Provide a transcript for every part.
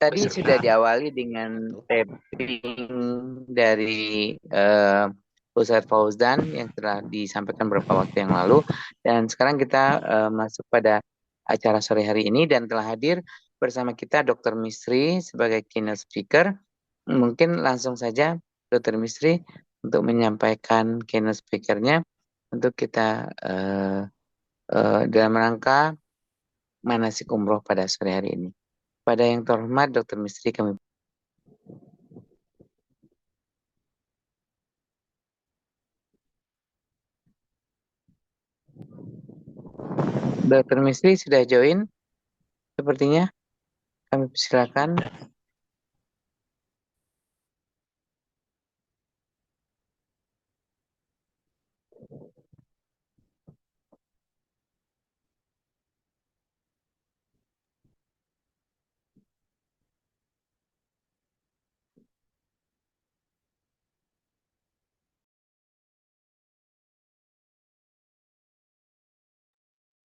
Tadi sudah diawali dengan taping dari Ustadz Fauzan yang telah disampaikan beberapa waktu yang lalu, dan sekarang kita masuk pada acara sore hari ini dan telah hadir bersama kita Dr. Misri sebagai keynote speaker. Mungkin langsung saja Dr. Misri untuk menyampaikan keynote speakernya untuk kita dalam rangka manasik umroh pada sore hari ini. Pada yang terhormat Dr. Misri, kami Dr. Misri sudah join sepertinya. Kami persilakan.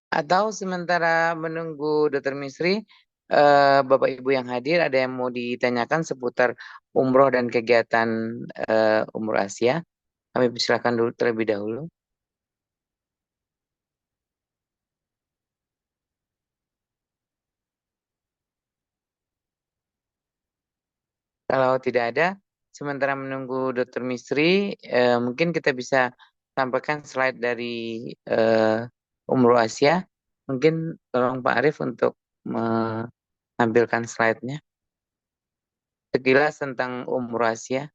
Atau sementara menunggu Dr. Misri, Bapak Ibu yang hadir, ada yang mau ditanyakan seputar umroh dan kegiatan umroh Asia? Kami persilakan dulu terlebih dahulu. Kalau tidak ada, sementara menunggu Dr. Misri, mungkin kita bisa sampaikan slide dari umroh Asia. Mungkin tolong Pak Arief untuk menampilkan slide-nya. Sekilas tentang umroh Asia.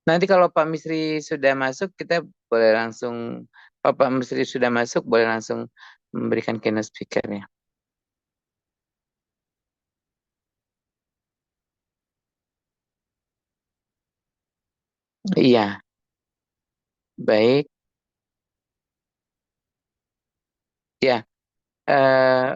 Nanti kalau Pak Misri sudah masuk, kita boleh langsung, kalau Pak Misri sudah masuk, boleh langsung memberikan keynote speaker-nya. Iya, baik. Ya,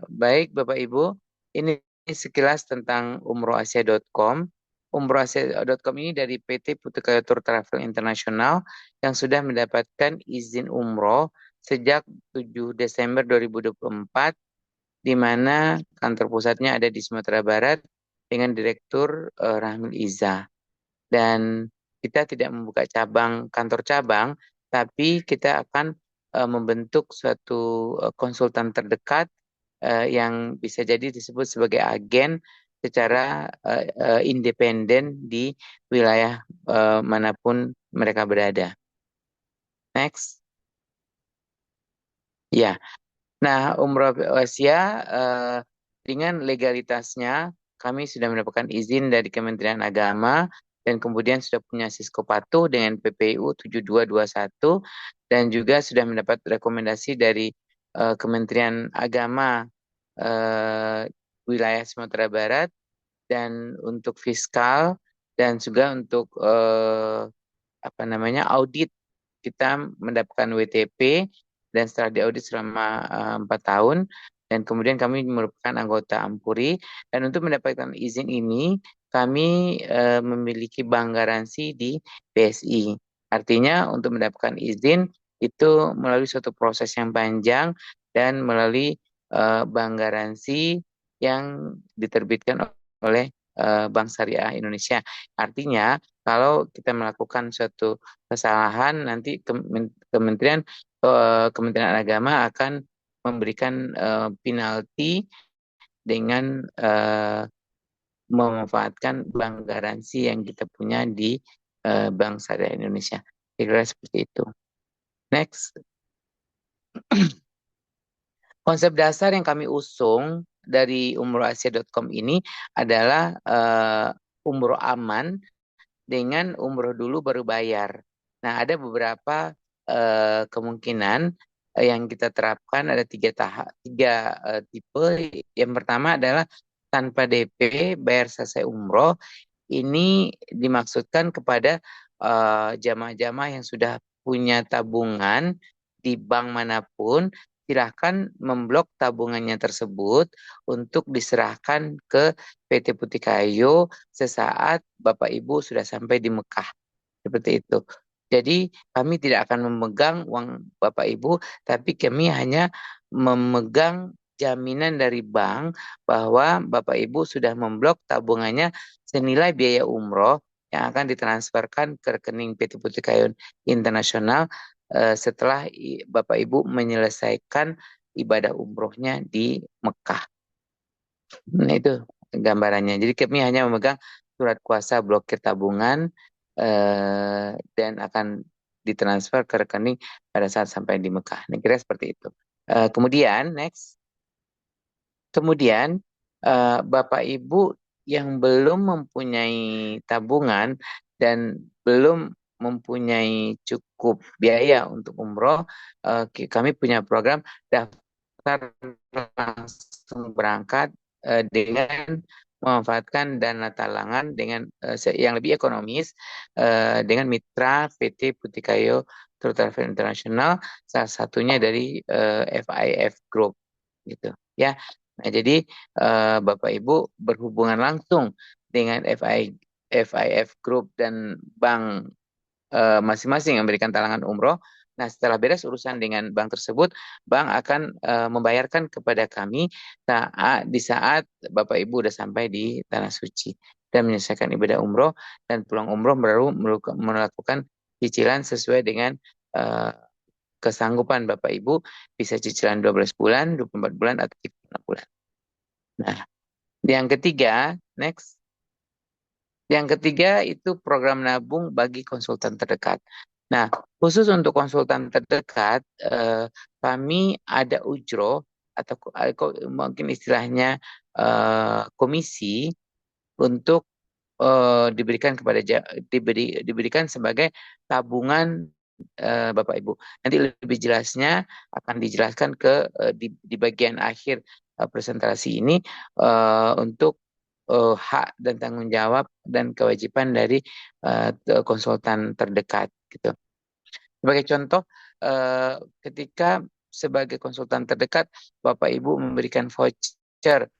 baik Bapak Ibu. Ini sekilas tentang umrohasia.com. Umrohasia.com ini dari PT Putri Tour Travel International yang sudah mendapatkan izin umroh sejak 7 Desember 2024, di mana kantor pusatnya ada di Sumatera Barat dengan Direktur Rahmil Iza. Dan kita tidak membuka kantor cabang, tapi kita akan membentuk suatu konsultan terdekat yang bisa jadi disebut sebagai agen secara independen di wilayah manapun mereka berada. Next. Ya, nah umroh Asia dengan legalitasnya kami sudah mendapatkan izin dari Kementerian Agama dan kemudian sudah punya Sisko Patuh dengan PPU 7221 dan juga sudah mendapat rekomendasi dari Kementerian Agama wilayah Sumatera Barat, dan untuk fiskal dan juga untuk audit kita mendapatkan WTP dan setelah diaudit selama 4 tahun dan kemudian kami merupakan anggota Ampuri, dan untuk mendapatkan izin ini kami memiliki bank garansi di BSI. Artinya untuk mendapatkan izin itu melalui suatu proses yang panjang dan melalui bank garansi yang diterbitkan oleh Bank Syariah Indonesia. Artinya kalau kita melakukan suatu kesalahan, nanti Kementerian Agama akan memberikan penalti dengan memanfaatkan bank garansi yang kita punya di Bank Syariah Indonesia. Kira-kira seperti itu. Next. Konsep dasar yang kami usung dari umrohasia.com ini adalah umroh aman dengan umroh dulu baru bayar. Nah, ada beberapa kemungkinan yang kita terapkan, ada tiga tipe. Yang pertama adalah tanpa DP bayar selesai umroh. Ini dimaksudkan kepada jamaah-jamaah yang sudah punya tabungan di bank manapun, silahkan memblok tabungannya tersebut untuk diserahkan ke PT Putih Kayo sesaat Bapak Ibu sudah sampai di Mekah. Seperti itu. Jadi kami tidak akan memegang uang Bapak Ibu, tapi kami hanya memegang jaminan dari bank bahwa Bapak Ibu sudah memblok tabungannya senilai biaya umroh yang akan ditransferkan ke rekening PT Putri Kayun Internasional setelah Bapak Ibu menyelesaikan ibadah umrohnya di Mekah. Nah itu gambarannya. Jadi kami hanya memegang surat kuasa blokir tabungan dan akan ditransfer ke rekening pada saat sampai di Mekah. Nah, kira seperti itu. Kemudian next. Kemudian Bapak Ibu yang belum mempunyai tabungan dan belum mempunyai cukup biaya untuk umroh, kami punya program daftar langsung berangkat dengan memanfaatkan dana talangan dengan yang lebih ekonomis dengan mitra PT Putikayo Travel International, salah satunya dari FIF Group gitu ya. Nah, jadi Bapak Ibu berhubungan langsung dengan FIF Group dan bank masing-masing yang memberikan talangan umroh. Nah, setelah beres urusan dengan bank tersebut, bank akan membayarkan kepada kami di saat Bapak Ibu sudah sampai di Tanah Suci dan menyelesaikan ibadah umroh dan pulang umroh baru melakukan cicilan sesuai dengan kesanggupan Bapak Ibu, bisa cicilan 12 bulan, 24 bulan, atau 36 bulan. Nah, yang ketiga, next. Yang ketiga itu program nabung bagi konsultan terdekat. Nah, khusus untuk konsultan terdekat, kami ada ujro atau mungkin istilahnya komisi untuk diberikan kepada diberikan sebagai tabungan Bapak Ibu. Nanti lebih jelasnya akan dijelaskan di bagian akhir presentasi ini untuk hak dan tanggung jawab dan kewajiban dari konsultan terdekat gitu. Sebagai contoh, ketika sebagai konsultan terdekat Bapak Ibu memberikan voucher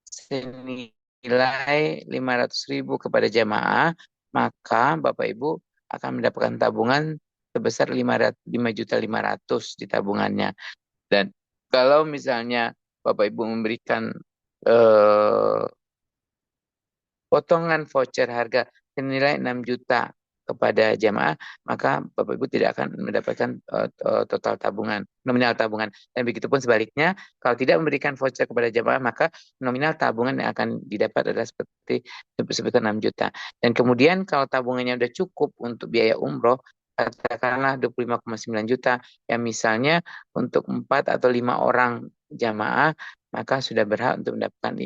senilai 500.000 kepada jamaah, maka Bapak Ibu akan mendapatkan tabungan sebesar 5.500.000 di tabungannya. Dan kalau misalnya Bapak Ibu memberikan potongan voucher harga senilai 6 juta kepada jamaah, maka Bapak Ibu tidak akan mendapatkan total tabungan, nominal tabungan. Dan begitu pun sebaliknya, kalau tidak memberikan voucher kepada jamaah, maka nominal tabungan yang akan didapat adalah sebesar 6 juta. Dan kemudian kalau tabungannya sudah cukup untuk biaya umroh, katakanlah 25,9 juta, yang misalnya untuk 4 atau 5 orang jamaah, maka sudah berhak untuk mendapatkan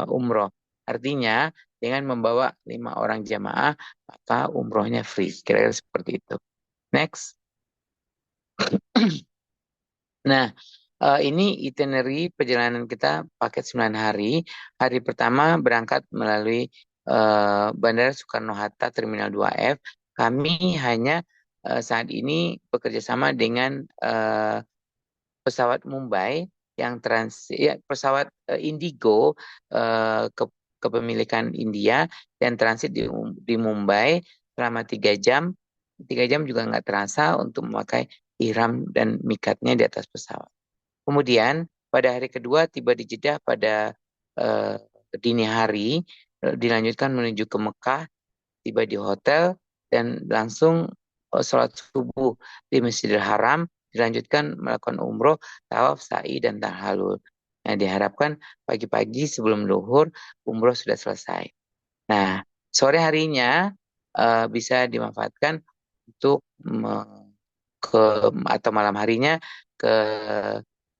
umroh. Artinya dengan membawa 5 orang jamaah maka umrohnya free. Kira-kira seperti itu. Next. Nah, ini itinerary perjalanan kita paket 9 hari. Hari pertama berangkat melalui Bandara Soekarno-Hatta Terminal 2F. Kami hanya saat ini bekerja sama dengan pesawat Mumbai yang pesawat Indigo kepemilikan India dan transit di Mumbai selama 3 jam. 3 jam juga nggak terasa untuk memakai ihram dan mikatnya di atas pesawat. Kemudian pada hari kedua tiba di Jeddah pada dini hari, dilanjutkan menuju ke Mekah, tiba di hotel dan langsung sholat subuh di Masjidil Haram, dilanjutkan melakukan umroh, tawaf, sa'i, dan tahalul. Nah, diharapkan pagi-pagi sebelum duhur umroh sudah selesai. Nah, sore harinya bisa dimanfaatkan untuk atau malam harinya ke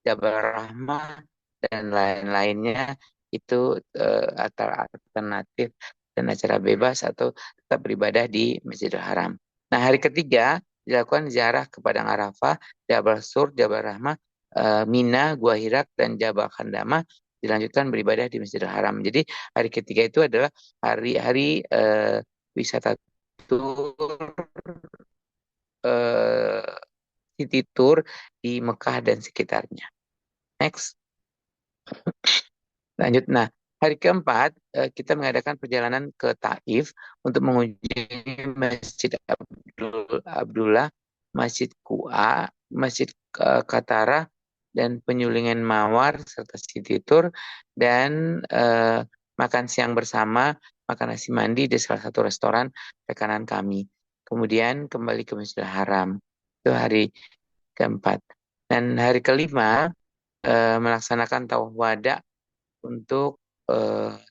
Jabal Rahmah dan lain-lainnya, itu alternatif dan acara bebas atau tetap beribadah di Masjidil Haram. Nah, hari ketiga dilakukan ziarah ke Padang Arafah, Jabal Sur, Jabal Rahmah, Mina, Gua Hirak, dan Jabal Khandamah, dilanjutkan beribadah di Masjidil Haram. Jadi hari ketiga itu adalah hari-hari wisata tour, city tour di Mekah dan sekitarnya. Next. Lanjut. Nah, hari keempat kita mengadakan perjalanan ke Taif untuk mengunjungi Masjid Abdullah, Masjid Ku'a, Masjid Katara, dan penyulingan mawar serta city tour dan makan siang bersama, makan nasi mandi di salah satu restoran rekanan kami. Kemudian kembali ke Masjidil Haram. Itu hari keempat. Dan hari kelima melaksanakan tawaf wada untuk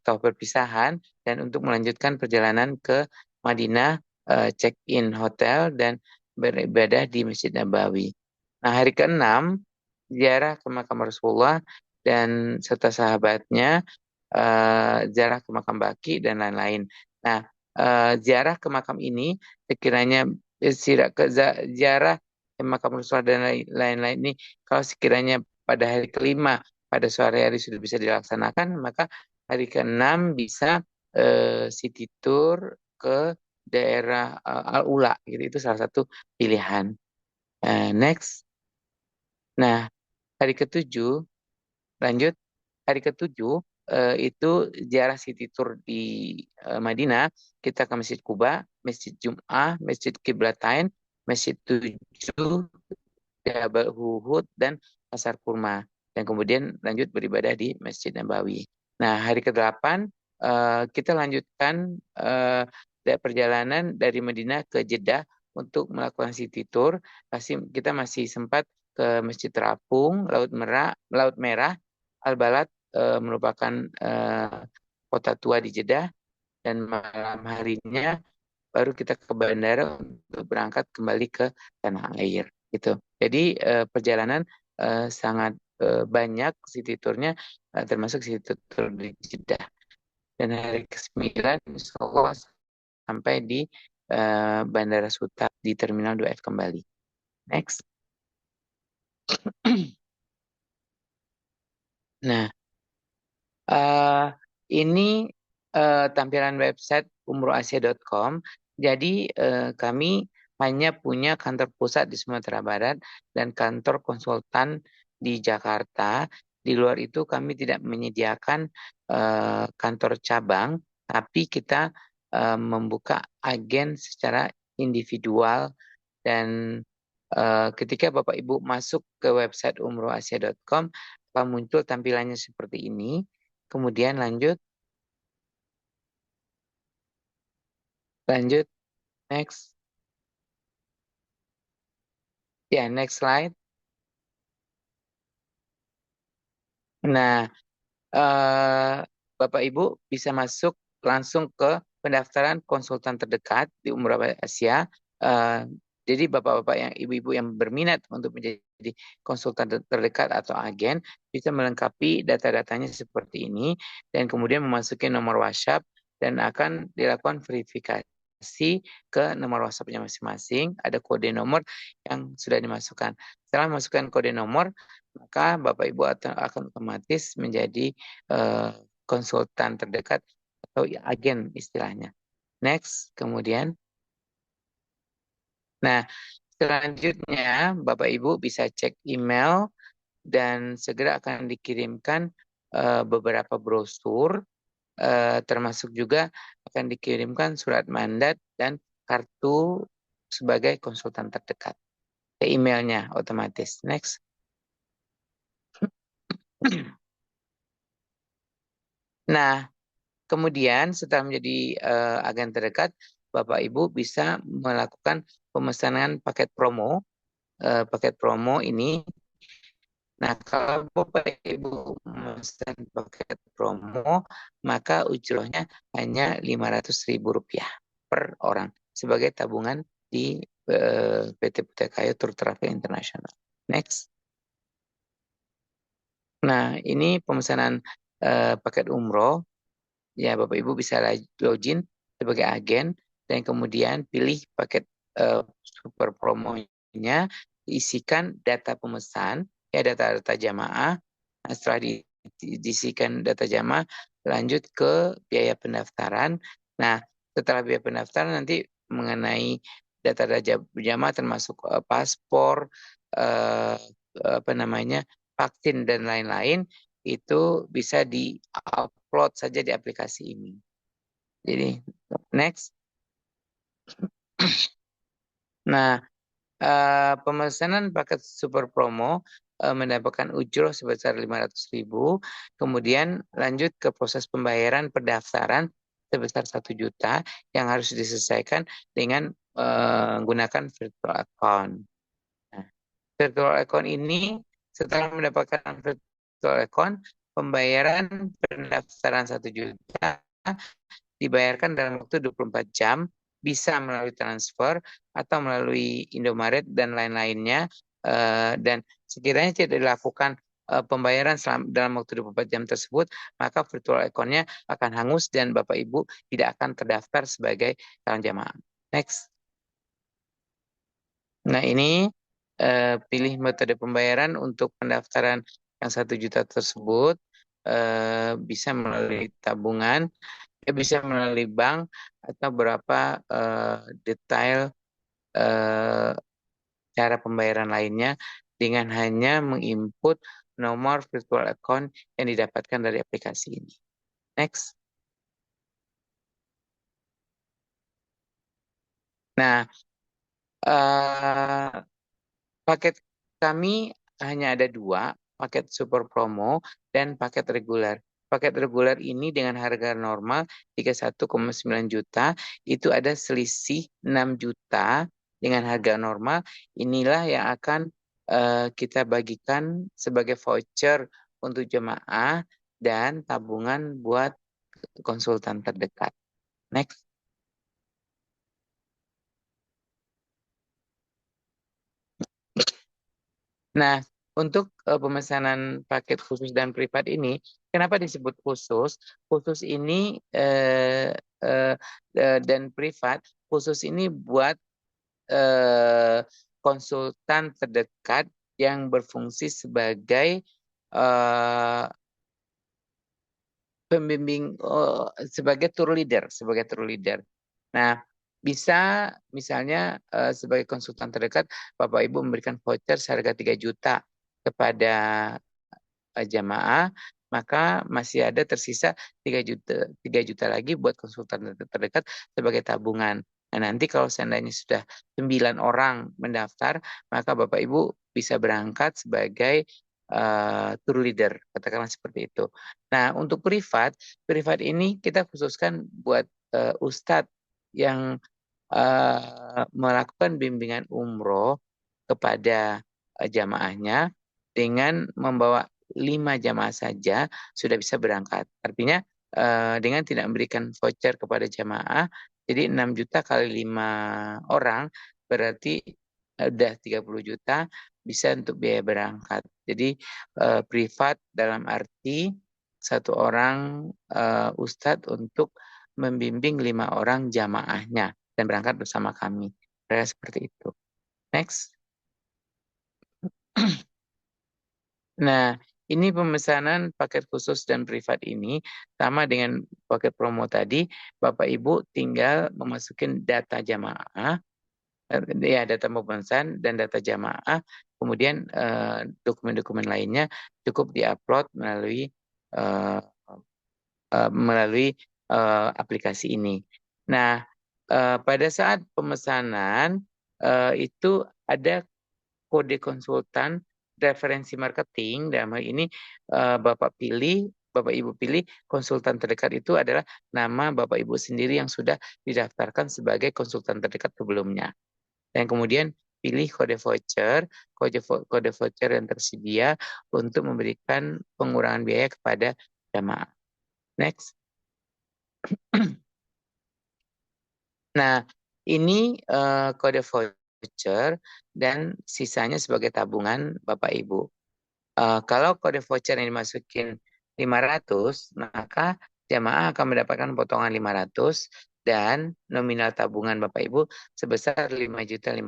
tawaf perpisahan dan untuk melanjutkan perjalanan ke Madinah, check-in hotel dan beribadah di Masjid Nabawi. Nah, hari keenam ziarah ke makam Rasulullah dan serta sahabatnya, ziarah ke makam Baqi dan lain-lain. Nah, ziarah ke makam ini sekiranya ziarah ke makam Rasulullah dan lain-lain ini kalau sekiranya pada hari kelima pada sore hari sudah bisa dilaksanakan, maka hari keenam bisa city tour ke daerah Al-Ula gitu. Itu salah satu pilihan. Next. Nah, hari ketujuh lanjut. Hari ketujuh itu ziarah city tour di Madinah. Kita ke Masjid Kuba, Masjid Jum'ah, Masjid Kiblatain, Masjid Tujuh, Jabal Uhud, dan Pasar Kurma. Dan kemudian lanjut beribadah di Masjid Nabawi. Nah, hari ke-8 kita lanjutkan perjalanan dari Madinah ke Jeddah untuk melakukan city tour. Kita masih sempat ke Masjid Terapung, Laut Merah, Al-Balad merupakan kota tua di Jeddah, dan malam harinya baru kita ke bandara untuk berangkat kembali ke tanah air gitu. Jadi perjalanan sangat banyak city tour-nya, termasuk city tour di Jeddah. Dan hari ke-9 insya Allah sampai di Bandara Suta di Terminal 2F kembali. Next. Nah, ini tampilan website umrohasia.com. Jadi kami hanya punya kantor pusat di Sumatera Barat dan kantor konsultan di Jakarta. Di luar itu kami tidak menyediakan kantor cabang, tapi kita membuka agen secara individual. Dan ketika Bapak Ibu masuk ke website umrohasia.com, akan muncul tampilannya seperti ini. Kemudian lanjut, next. Ya, next slide. Nah, Bapak Ibu bisa masuk langsung ke pendaftaran konsultan terdekat di Umroh Asia. Jadi Bapak-Bapak yang ibu-ibu yang berminat untuk menjadi konsultan terdekat atau agen bisa melengkapi data-datanya seperti ini dan kemudian memasuki nomor WhatsApp dan akan dilakukan verifikasi ke nomor WhatsApp-nya masing-masing. Ada kode nomor yang sudah dimasukkan. Setelah masukkan kode nomor, maka Bapak Ibu akan otomatis menjadi konsultan terdekat atau agen istilahnya. Next, kemudian. Nah, selanjutnya Bapak Ibu bisa cek email dan segera akan dikirimkan beberapa brosur, termasuk juga akan dikirimkan surat mandat dan kartu sebagai konsultan terdekat. Ke emailnya otomatis. Next. Nah, kemudian setelah menjadi agen terdekat, Bapak Ibu bisa melakukan pemesanan paket promo. Paket promo ini, nah kalau Bapak Ibu memesan paket promo, maka ujrohnya hanya Rp500.000 per orang sebagai tabungan di PT Putakayo Tour Travel International. Next. Nah, ini pemesanan paket umroh. Ya, Bapak Ibu bisa login sebagai agen dan kemudian pilih paket super promonya, isikan data pemesan, ya data-data jamaah. Nah, setelah diisikan data jamaah, lanjut ke biaya pendaftaran. Nah, setelah biaya pendaftaran nanti mengenai data-data jamaah termasuk paspor, apa namanya, vaksin dan lain-lain itu bisa di-upload saja di aplikasi ini. Jadi next. Nah, pemesanan paket super promo mendapatkan ujroh sebesar 500.000, kemudian lanjut ke proses pembayaran pendaftaran sebesar 1 juta yang harus diselesaikan dengan menggunakan virtual account. Nah, virtual account ini setelah mendapatkan virtual account, pembayaran pendaftaran 1 juta dibayarkan dalam waktu 24 jam, bisa melalui transfer atau melalui Indomaret dan lain-lainnya. Dan sekiranya tidak dilakukan pembayaran dalam waktu 24 jam tersebut, maka virtual account-nya akan hangus dan Bapak Ibu tidak akan terdaftar sebagai calon jamaah. Next. Nah, ini pilih metode pembayaran untuk pendaftaran yang 1 juta tersebut, bisa melalui tabungan, bisa melalui bank, atau berapa detail cara pembayaran lainnya dengan hanya menginput nomor virtual account yang didapatkan dari aplikasi ini. Next. Nah, paket kami hanya ada 2, paket super promo dan paket reguler. Paket reguler ini dengan harga normal 31,9 juta, itu ada selisih 6 juta dengan harga normal. Inilah yang akan kita bagikan sebagai voucher untuk jemaah dan tabungan buat konsultan terdekat. Next. Nah, untuk pemesanan paket khusus dan privat ini, kenapa disebut khusus? Khusus ini dan privat, khusus ini buat konsultan terdekat yang berfungsi sebagai pembimbing, sebagai tour leader. Nah, bisa misalnya sebagai konsultan terdekat, Bapak Ibu memberikan voucher seharga 3 juta kepada jamaah, maka masih ada tersisa 3 juta lagi buat konsultan terdekat sebagai tabungan. Nah, nanti kalau seandainya sudah 9 orang mendaftar, maka Bapak Ibu bisa berangkat sebagai tour leader, katakanlah seperti itu. Nah, untuk privat ini kita khususkan buat ustadz yang melakukan bimbingan umroh kepada jamaahnya dengan membawa 5 jamaah saja sudah bisa berangkat. Artinya dengan tidak memberikan voucher kepada jamaah, jadi 6 juta kali 5 orang berarti udah 30 juta bisa untuk biaya berangkat. Jadi privat dalam arti 1 orang ustadz untuk membimbing 5 orang jamaahnya dan berangkat bersama kami. Seperti itu. Next. Nah, ini pemesanan paket khusus dan privat ini sama dengan paket promo tadi. Bapak Ibu tinggal memasukin data jamaah, ya data pemesan dan data jamaah, kemudian dokumen-dokumen lainnya cukup diupload melalui aplikasi ini. Nah, pada saat pemesanan itu ada kode konsultan referensi marketing. Dalam hal ini Bapak Ibu pilih konsultan terdekat itu adalah nama Bapak Ibu sendiri yang sudah didaftarkan sebagai konsultan terdekat sebelumnya. Dan kemudian pilih kode voucher yang tersedia untuk memberikan pengurangan biaya kepada jamaah. Next. Nah, ini kode voucher dan sisanya sebagai tabungan Bapak Ibu. Kalau kode voucher yang dimasukin 500, maka jamaah akan mendapatkan potongan 500 dan nominal tabungan Bapak Ibu sebesar 5.500.000.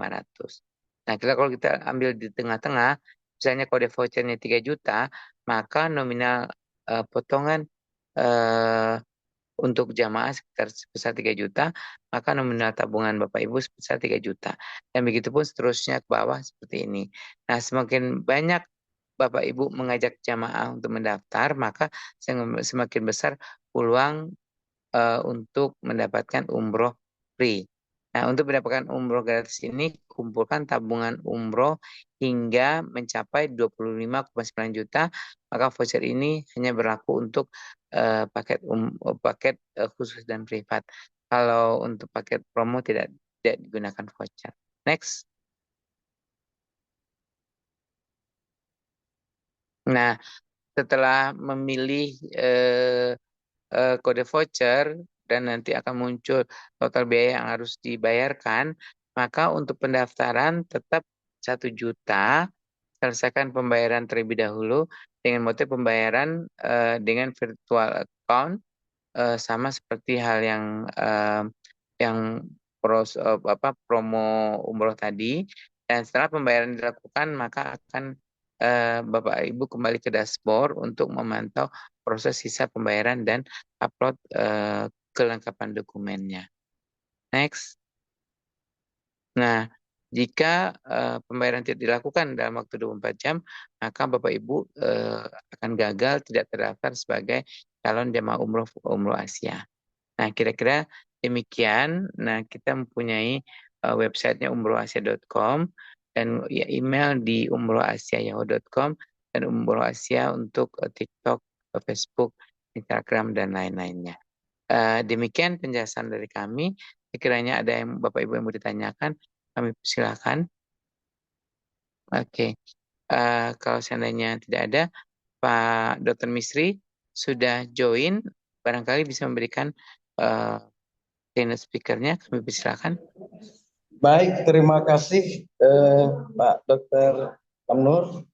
Nah, kalau kita ambil di tengah-tengah, misalnya kode vouchernya 3 juta, maka nominal potongan untuk jamaah sekitar sebesar 3 juta, maka nominal tabungan Bapak Ibu sebesar 3 juta. Dan begitu pun seterusnya ke bawah seperti ini. Nah, semakin banyak Bapak Ibu mengajak jamaah untuk mendaftar, maka semakin besar peluang untuk mendapatkan umroh free. Nah, untuk mendapatkan umroh gratis ini, kumpulkan tabungan umroh hingga mencapai 25,9 juta, maka voucher ini hanya berlaku untuk paket khusus dan privat. Kalau untuk paket promo tidak digunakan voucher. Next. Nah, setelah memilih kode voucher dan nanti akan muncul total biaya yang harus dibayarkan, maka untuk pendaftaran tetap 1 juta, selesaikan pembayaran terlebih dahulu dengan motif pembayaran dengan virtual account, sama seperti hal yang promo umroh tadi. Dan setelah pembayaran dilakukan, maka akan Bapak Ibu kembali ke dashboard untuk memantau proses sisa pembayaran dan upload kelengkapan dokumennya. Next. Nah, jika pembayaran tidak dilakukan dalam waktu 24 jam, maka Bapak Ibu akan gagal tidak terdaftar sebagai calon jemaah umroh Asia. Nah, kira-kira demikian. Nah, kita mempunyai websitenya umrohasia.com dan ya, email di umrohasia.yahoo.com dan umroh Asia untuk TikTok, Facebook, Instagram, dan lain-lainnya. Demikian penjelasan dari kami. Sekiranya ada yang Bapak Ibu yang mau ditanyakan, kami persilahkan. Oke. Kalau seandainya tidak ada, Pak Dr. Misri sudah join, barangkali bisa memberikan keynote speaker-nya, kami persilahkan. Baik, terima kasih Pak Dr. Amnur.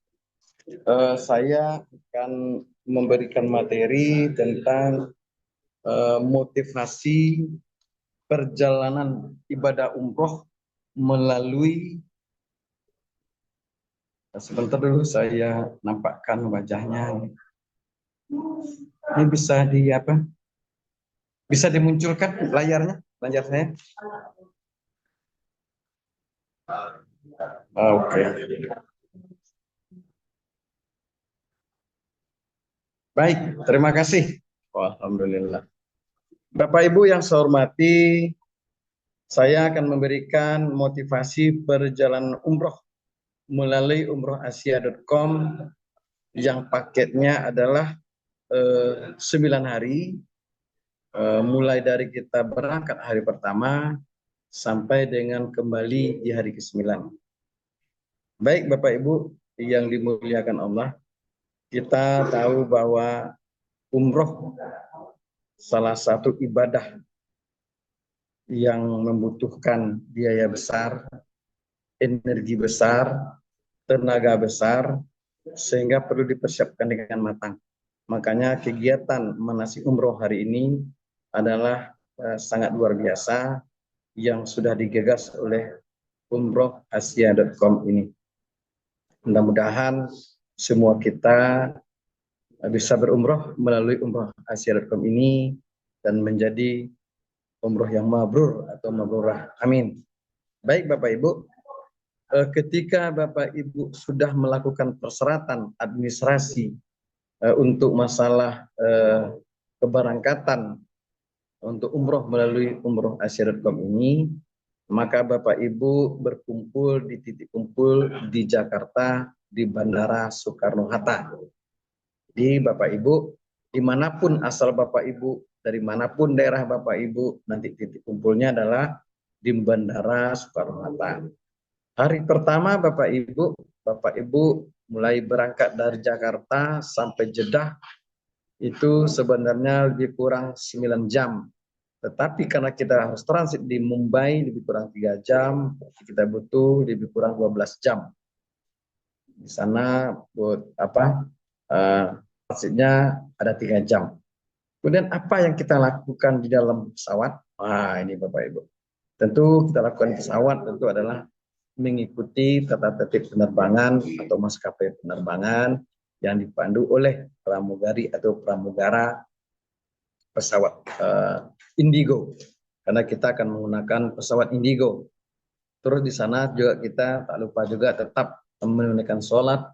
Saya akan memberikan materi tentang motivasi perjalanan ibadah umroh melalui, sebentar dulu saya nampakkan wajahnya. Ini bisa bisa dimunculkan layar saya? Oke. Baik, terima kasih. Alhamdulillah. Bapak Ibu yang saya hormati, saya akan memberikan motivasi perjalanan umroh melalui umrohasia.com yang paketnya adalah 9 hari, mulai dari kita berangkat hari pertama sampai dengan kembali di hari ke-9. Baik Bapak Ibu yang dimuliakan Allah, kita tahu bahwa umroh salah satu ibadah yang membutuhkan biaya besar, energi besar, tenaga besar, sehingga perlu dipersiapkan dengan matang. Makanya kegiatan manasik umroh hari ini adalah sangat luar biasa yang sudah digagas oleh umrohasia.com ini. Mudah-mudahan semua kita bisa berumroh melalui umrohasia.com ini dan menjadi umroh yang mabrur atau mabrurah. Amin. Baik Bapak Ibu, ketika Bapak Ibu sudah melakukan persyaratan administrasi untuk masalah keberangkatan untuk umroh melalui umrohasia.com ini, maka Bapak Ibu berkumpul di titik kumpul di Jakarta di Bandara Soekarno-Hatta. Jadi Bapak Ibu, dimanapun asal Bapak Ibu, dari manapun daerah Bapak Ibu, nanti titik kumpulnya adalah di Bandara Soekarno-Hatta. Hari pertama Bapak Ibu mulai berangkat dari Jakarta sampai Jeddah itu sebenarnya lebih kurang 9 jam. Tetapi karena kita harus transit di Mumbai lebih kurang 3 jam, kita butuh lebih kurang 12 jam. Di sana buat transitnya ada 3 jam. Kemudian apa yang kita lakukan di dalam pesawat? Wah, ini Bapak Ibu. Tentu kita lakukan di pesawat tentu adalah mengikuti tata tertib penerbangan atau maskapai penerbangan yang dipandu oleh pramugari atau pramugara pesawat Indigo, karena kita akan menggunakan pesawat Indigo. Terus di sana juga kita tak lupa juga tetap menunaikan sholat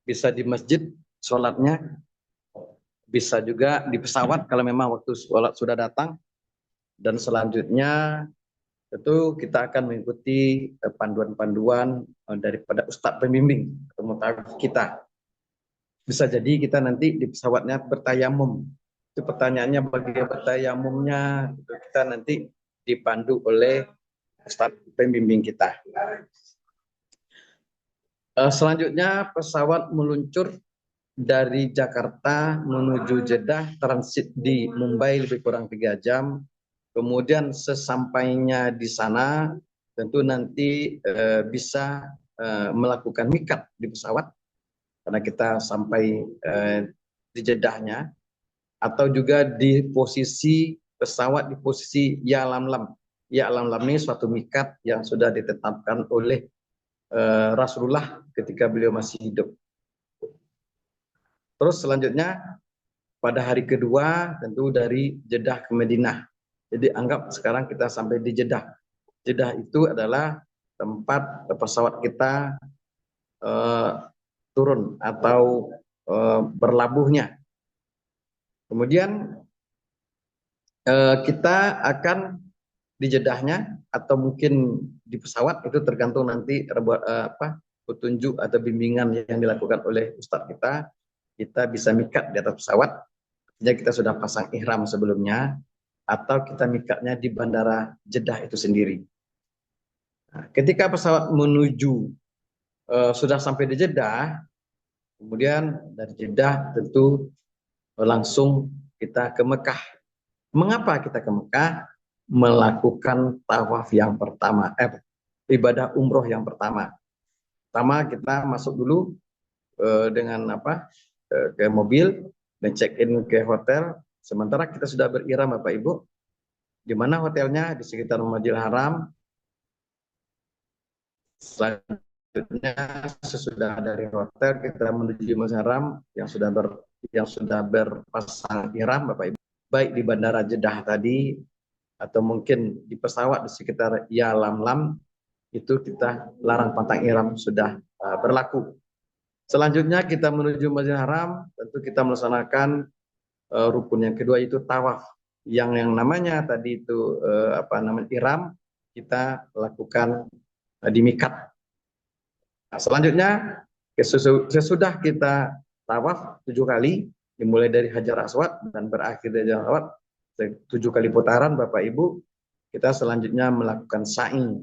bisa di masjid sholatnya bisa juga di pesawat kalau memang waktu sholat sudah datang. Dan selanjutnya tentu kita akan mengikuti panduan-panduan daripada Ustadz pembimbing atau mutawif kita. Bisa jadi kita nanti di pesawatnya bertayamum. Itu pertanyaannya bagaimana bertayamumnya, itu kita nanti dipandu oleh Ustadz pembimbing kita. Selanjutnya pesawat meluncur dari Jakarta menuju Jeddah, transit di Mumbai lebih kurang 3 jam. Kemudian sesampainya di sana tentu nanti bisa melakukan mikat di pesawat karena kita sampai di Jeddahnya, atau juga di posisi pesawat di posisi Ya Lam Lam. Ya Lam Lam ini suatu mikat yang sudah ditetapkan oleh Rasulullah ketika beliau masih hidup. Terus selanjutnya pada hari kedua tentu dari Jeddah ke Madinah. Jadi anggap sekarang kita sampai di Jeddah. Jeddah itu adalah tempat pesawat kita turun atau berlabuhnya. Kemudian kita akan di Jeddahnya atau mungkin di pesawat, itu tergantung nanti petunjuk atau bimbingan yang dilakukan oleh Ustadz kita. Kita bisa mikat di atas pesawat, artinya kita sudah pasang ihram sebelumnya, atau kita mikatnya di bandara Jeddah itu sendiri. Nah, ketika pesawat menuju sudah sampai di Jeddah, kemudian dari Jeddah tentu langsung kita ke Mekah. Mengapa kita ke Mekah? Melakukan tawaf yang pertama, ibadah umroh yang pertama. Pertama kita masuk dulu dengan ke mobil dan check-in ke hotel. Sementara kita sudah beriram Bapak Ibu. Di mana hotelnya? Di sekitar Masjidil Haram. Selanjutnya sesudah dari hotel kita menuju Masjidil Haram yang sudah berpasang ihram Bapak Ibu. Baik di bandara Jeddah tadi atau mungkin di pesawat di sekitar Ya Lam Lam, itu kita larang pantang ihram sudah berlaku. Selanjutnya kita menuju Masjidil Haram, tentu kita melaksanakan rukun yang kedua itu tawaf. Yang namanya tadi itu ihram, kita lakukan di mikat. Nah, selanjutnya sesudah kita tawaf 7 kali, dimulai dari Hajar Aswad dan berakhir dari Hajar Aswad 7 kali putaran Bapak Ibu, kita selanjutnya melakukan sa'i,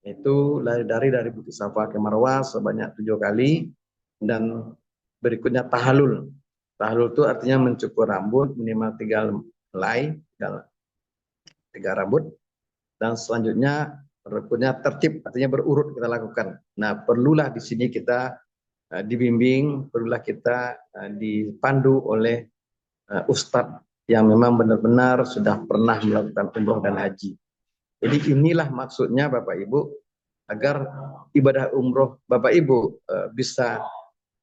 itu dari Bukit Safa ke Marwah sebanyak 7 kali, dan berikutnya tahalul. Tahalul itu artinya mencukur rambut minimal 3 helai, 3 rambut, dan selanjutnya rukunnya tertib, artinya berurut kita lakukan. Nah, perlulah di sini kita dibimbing, perlulah kita dipandu oleh ustadz yang memang benar-benar sudah pernah melakukan umroh dan haji. Jadi inilah maksudnya Bapak Ibu, agar ibadah umroh Bapak Ibu bisa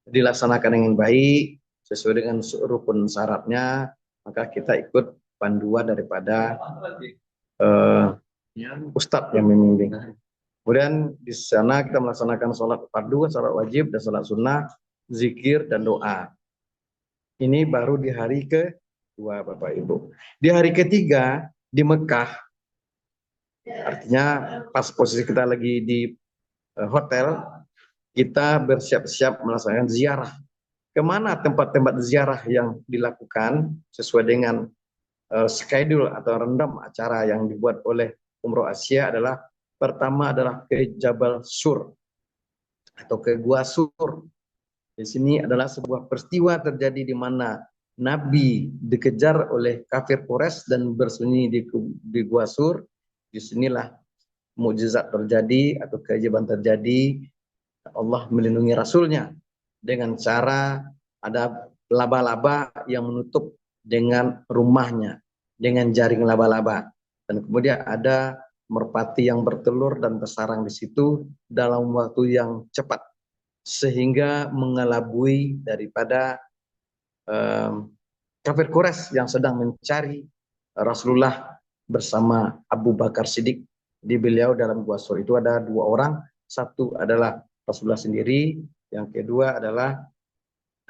dilaksanakan dengan baik sesuai dengan rukun syaratnya, maka kita ikut panduan daripada ustadz yang membimbing. Kemudian di sana kita melaksanakan sholat fardu, sholat wajib, dan sholat sunnah, zikir, dan doa. Ini baru di hari kedua Bapak Ibu. Di hari ketiga di Mekah, artinya pas posisi kita lagi di hotel, kita bersiap-siap melaksanakan ziarah. Kemana tempat-tempat ziarah yang dilakukan sesuai dengan schedule atau random acara yang dibuat oleh Umroh Asia adalah pertama adalah ke Jabal Sur atau ke Gua Sur. Di sini adalah sebuah peristiwa terjadi di mana Nabi dikejar oleh kafir Quraisy dan bersembunyi di Gua Sur. Disinilah mukjizat terjadi atau keajaiban terjadi. Allah melindungi Rasulnya dengan cara ada laba-laba yang menutup dengan rumahnya dengan jaring laba-laba, dan kemudian ada merpati yang bertelur dan bersarang di situ dalam waktu yang cepat sehingga mengelabui daripada kafir Quraisy yang sedang mencari Rasulullah bersama Abu Bakar Siddiq. Di beliau dalam Gua Sur itu ada 2 orang, satu adalah Rasulullah sendiri, yang kedua adalah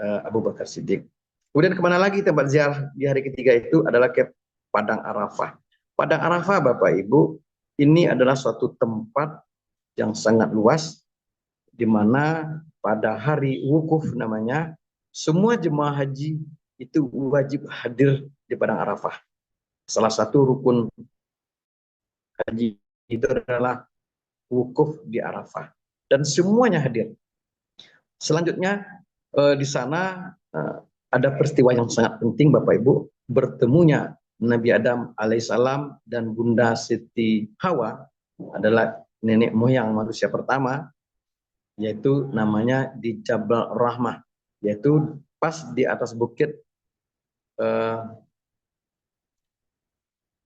Abu Bakar Siddiq. Kemudian kemana lagi tempat ziarah di hari ketiga itu adalah ke Padang Arafah. Padang Arafah Bapak Ibu, ini adalah suatu tempat yang sangat luas di mana pada hari wukuf namanya, semua jemaah haji itu wajib hadir di Padang Arafah. Salah satu rukun haji itu adalah wukuf di Arafah. Dan semuanya hadir. Selanjutnya di sana ada peristiwa yang sangat penting Bapak Ibu, bertemunya Nabi Adam alaihissalam dan Bunda Siti Hawa adalah nenek moyang manusia pertama, yaitu namanya di Jabal Rahmah, yaitu pas di atas bukit,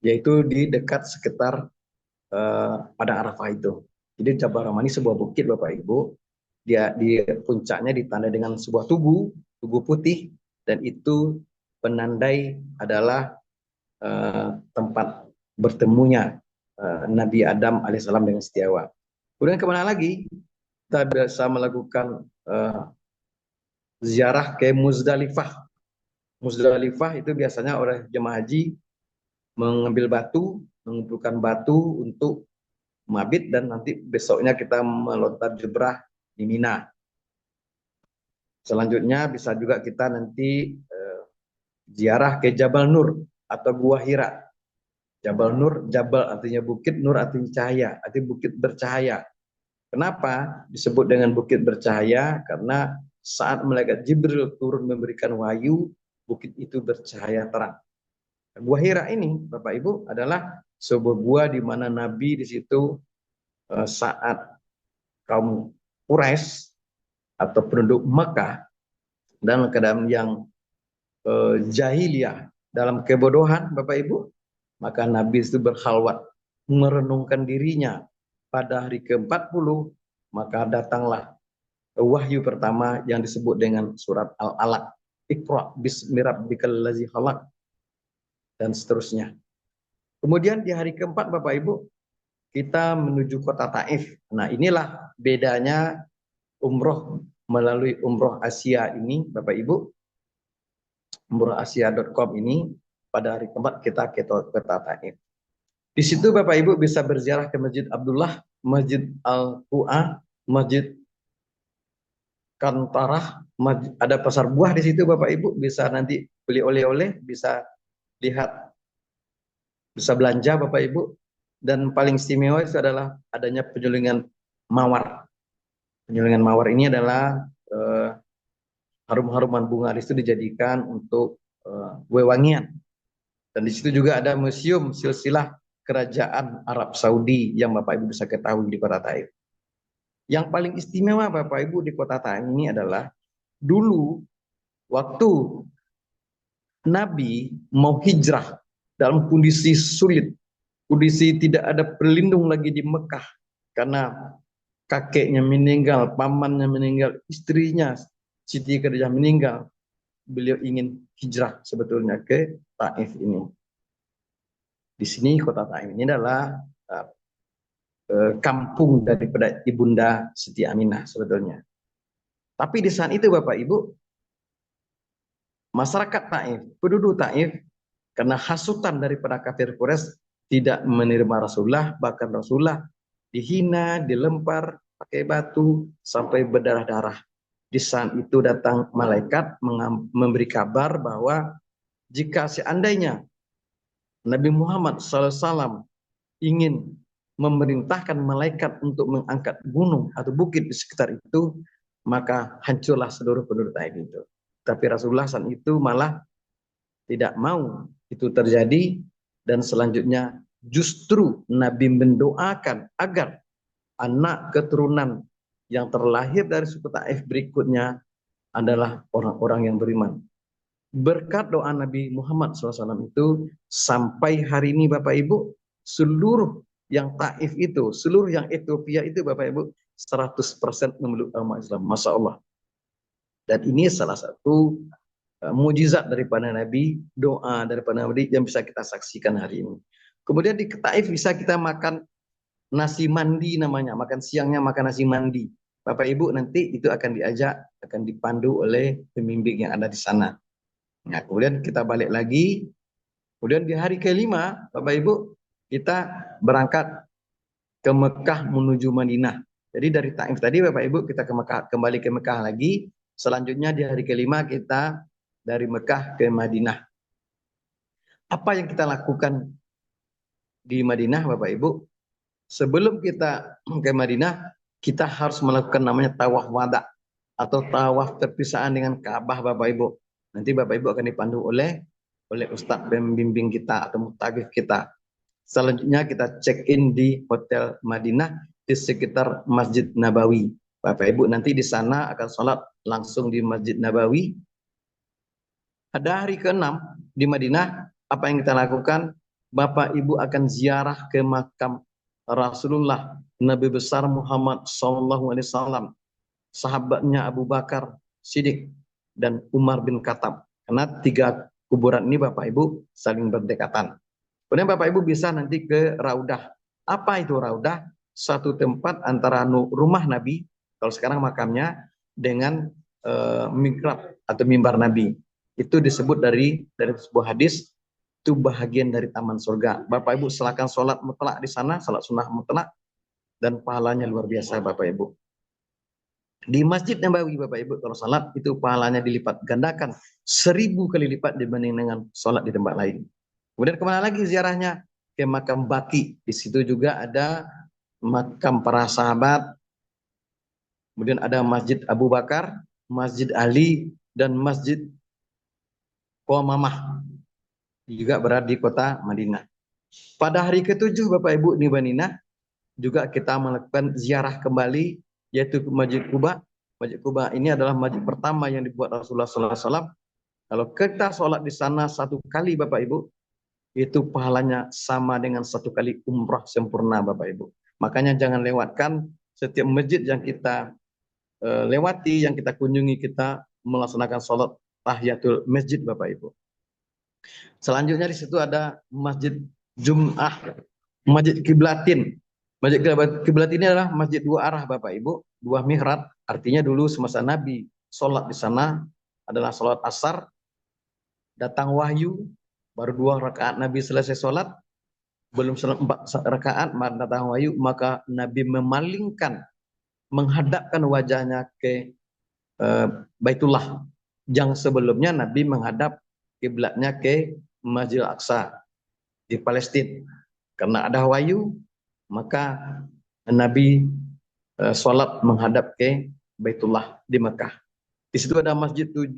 yaitu di dekat sekitar Padang Arafah itu. Jadi Jabal Rahmah ini sebuah bukit Bapak Ibu, dia di puncaknya ditandai dengan sebuah tugu putih, dan itu penandai adalah tempat bertemunya Nabi Adam alaihissalam dengan Siti Hawa. Kemudian kemana lagi? Kita bisa melakukan ziarah ke Muzdalifah. Muzdalifah itu biasanya oleh jemaah haji mengambil batu, mengumpulkan batu untuk mabit, dan nanti besoknya kita melontar jumrah di Mina. Selanjutnya bisa juga kita nanti ziarah ke Jabal Nur atau Gua Hira. Jabal Nur, Jabal artinya bukit, Nur artinya cahaya, artinya bukit bercahaya. Kenapa disebut dengan bukit bercahaya? Karena saat malaikat Jibril turun memberikan wahyu, bukit itu bercahaya terang. Gua Hira ini, Bapak Ibu, adalah sebuah gua di mana Nabi di situ saat kaum Quraisy atau penduduk Mekah dalam keadaan yang jahiliyah, dalam kebodohan Bapak Ibu, maka Nabi itu berkhalwat merenungkan dirinya. Pada hari ke-40 maka datanglah wahyu pertama yang disebut dengan surat Al-Alaq, Iqra bismi rabbikal ladzi khalaq, dan seterusnya. Kemudian di hari keempat Bapak Ibu, kita menuju kota Taif. Nah, inilah bedanya umroh melalui umroh Asia ini Bapak Ibu. Umrohasia.com ini pada hari keempat kita ke kota Taif. Di situ Bapak Ibu bisa berziarah ke Masjid Abdullah, Masjid Al-Qu'a, Masjid Kantarah, ada pasar buah di situ Bapak Ibu, bisa nanti beli oleh-oleh, bisa lihat, bisa belanja Bapak Ibu. Dan paling istimewa itu adalah adanya penyulingan mawar. Penyulingan mawar ini adalah harum-haruman bunga itu dijadikan untuk wewangian. Dan di situ juga ada museum silsilah kerajaan Arab Saudi yang Bapak Ibu bisa ketahui di kota Taif. Yang paling istimewa Bapak Ibu di kota Taif ini adalah dulu waktu Nabi mau hijrah dalam kondisi sulit, kondisi tidak ada pelindung lagi di Mekah karena kakeknya meninggal, pamannya meninggal, istrinya Siti Khadijah meninggal. Beliau ingin hijrah sebetulnya ke Taif ini. Di sini kota Taif ini adalah kampung daripada Ibunda Siti Aminah sebetulnya. Tapi di saat itu Bapak Ibu, masyarakat Taif, penduduk Taif, karena hasutan daripada kafir Quraisy tidak menerima Rasulullah, bahkan Rasulullah dihina, dilempar pakai batu sampai berdarah-darah. Di saat itu datang malaikat memberi kabar bahwa jika seandainya Nabi Muhammad SAW ingin memerintahkan malaikat untuk mengangkat gunung atau bukit di sekitar itu, maka hancurlah seluruh penduduk Taif itu. Tapi Rasulullah saat itu malah tidak mau itu terjadi, dan selanjutnya justru Nabi mendoakan agar anak keturunan yang terlahir dari suku Taif berikutnya adalah orang-orang yang beriman. Berkat doa Nabi Muhammad SAW itu sampai hari ini Bapak Ibu, seluruh yang Taif itu, seluruh yang Ethiopia itu Bapak Ibu 100% memeluk agama Islam. Masya Allah. Dan ini salah satu mujizat daripada Nabi, doa daripada Nabi yang bisa kita saksikan hari ini. Kemudian di Taif bisa kita makan nasi mandi namanya, makan siangnya makan nasi mandi. Bapak Ibu nanti itu akan diajak, akan dipandu oleh pembimbing yang ada di sana. Nah, kemudian kita balik lagi. Kemudian di hari kelima, Bapak Ibu, kita berangkat ke Mekah menuju Madinah. Jadi dari Taif tadi Bapak Ibu kita ke Mekah, kembali ke Mekah lagi. Selanjutnya di hari kelima kita dari Mekah ke Madinah. Apa yang kita lakukan di Madinah Bapak Ibu? Sebelum kita ke Madinah, kita harus melakukan namanya tawaf wada atau tawaf perpisahan dengan Ka'bah Bapak Ibu. Nanti Bapak Ibu akan dipandu oleh Ustadz pembimbing kita atau mutagif kita. Selanjutnya kita check in di Hotel Madinah di sekitar Masjid Nabawi. Bapak Ibu nanti di sana akan sholat langsung di Masjid Nabawi. Pada hari ke-6 di Madinah, apa yang kita lakukan? Bapak Ibu akan ziarah ke makam Rasulullah Nabi besar Muhammad SAW, sahabatnya Abu Bakar Siddiq dan Umar bin Khattab. Karena 3 kuburan ini Bapak Ibu saling berdekatan. Kemudian Bapak Ibu bisa nanti ke Raudah. Apa itu Raudah? Satu tempat antara rumah Nabi, kalau sekarang makamnya, dengan mihrab atau mimbar Nabi. Itu disebut dari sebuah hadis, itu bahagian dari taman surga. Bapak Ibu silakan sholat mutlak di sana, sholat sunnah mutlak, dan pahalanya luar biasa Bapak Ibu. Di Masjid Nabawi Bapak Ibu kalau sholat itu pahalanya dilipat gandakan 1000 kali lipat dibanding dengan sholat di tempat lain. Kemudian kemana lagi ziarahnya? Ke makam Baki. Di situ juga ada makam para sahabat. Kemudian ada Masjid Abu Bakar, Masjid Ali, dan Masjid Qomamah. Juga berada di kota Madinah. Pada hari ke-7 Bapak Ibu di Madinah, juga kita melakukan ziarah kembali, yaitu ke Masjid Quba. Masjid Quba ini adalah masjid pertama yang dibuat Rasulullah SAW. Kalau kita sholat di sana 1 kali Bapak Ibu, itu pahalanya sama dengan 1 kali umrah sempurna Bapak Ibu. Makanya jangan lewatkan setiap masjid yang kita lewati, yang kita kunjungi, kita melaksanakan sholat tahiyatul masjid Bapak Ibu. Selanjutnya di situ ada Masjid Jum'ah, Masjid Kiblatin. Masjid Kiblat ini adalah masjid 2 arah Bapak Ibu, 2 mihrab. Artinya dulu semasa Nabi sholat di sana adalah sholat asar, datang wahyu, baru 2 rakaat Nabi selesai sholat, belum 4 rakaat datang wahyu, maka Nabi memalingkan, menghadapkan wajahnya ke Baitullah. Yang sebelumnya Nabi menghadap kiblatnya ke Masjidil Aqsa di Palestina. Karena ada wahyu, maka Nabi sholat menghadap ke Baitullah di Mekah. Di situ ada Masjid 7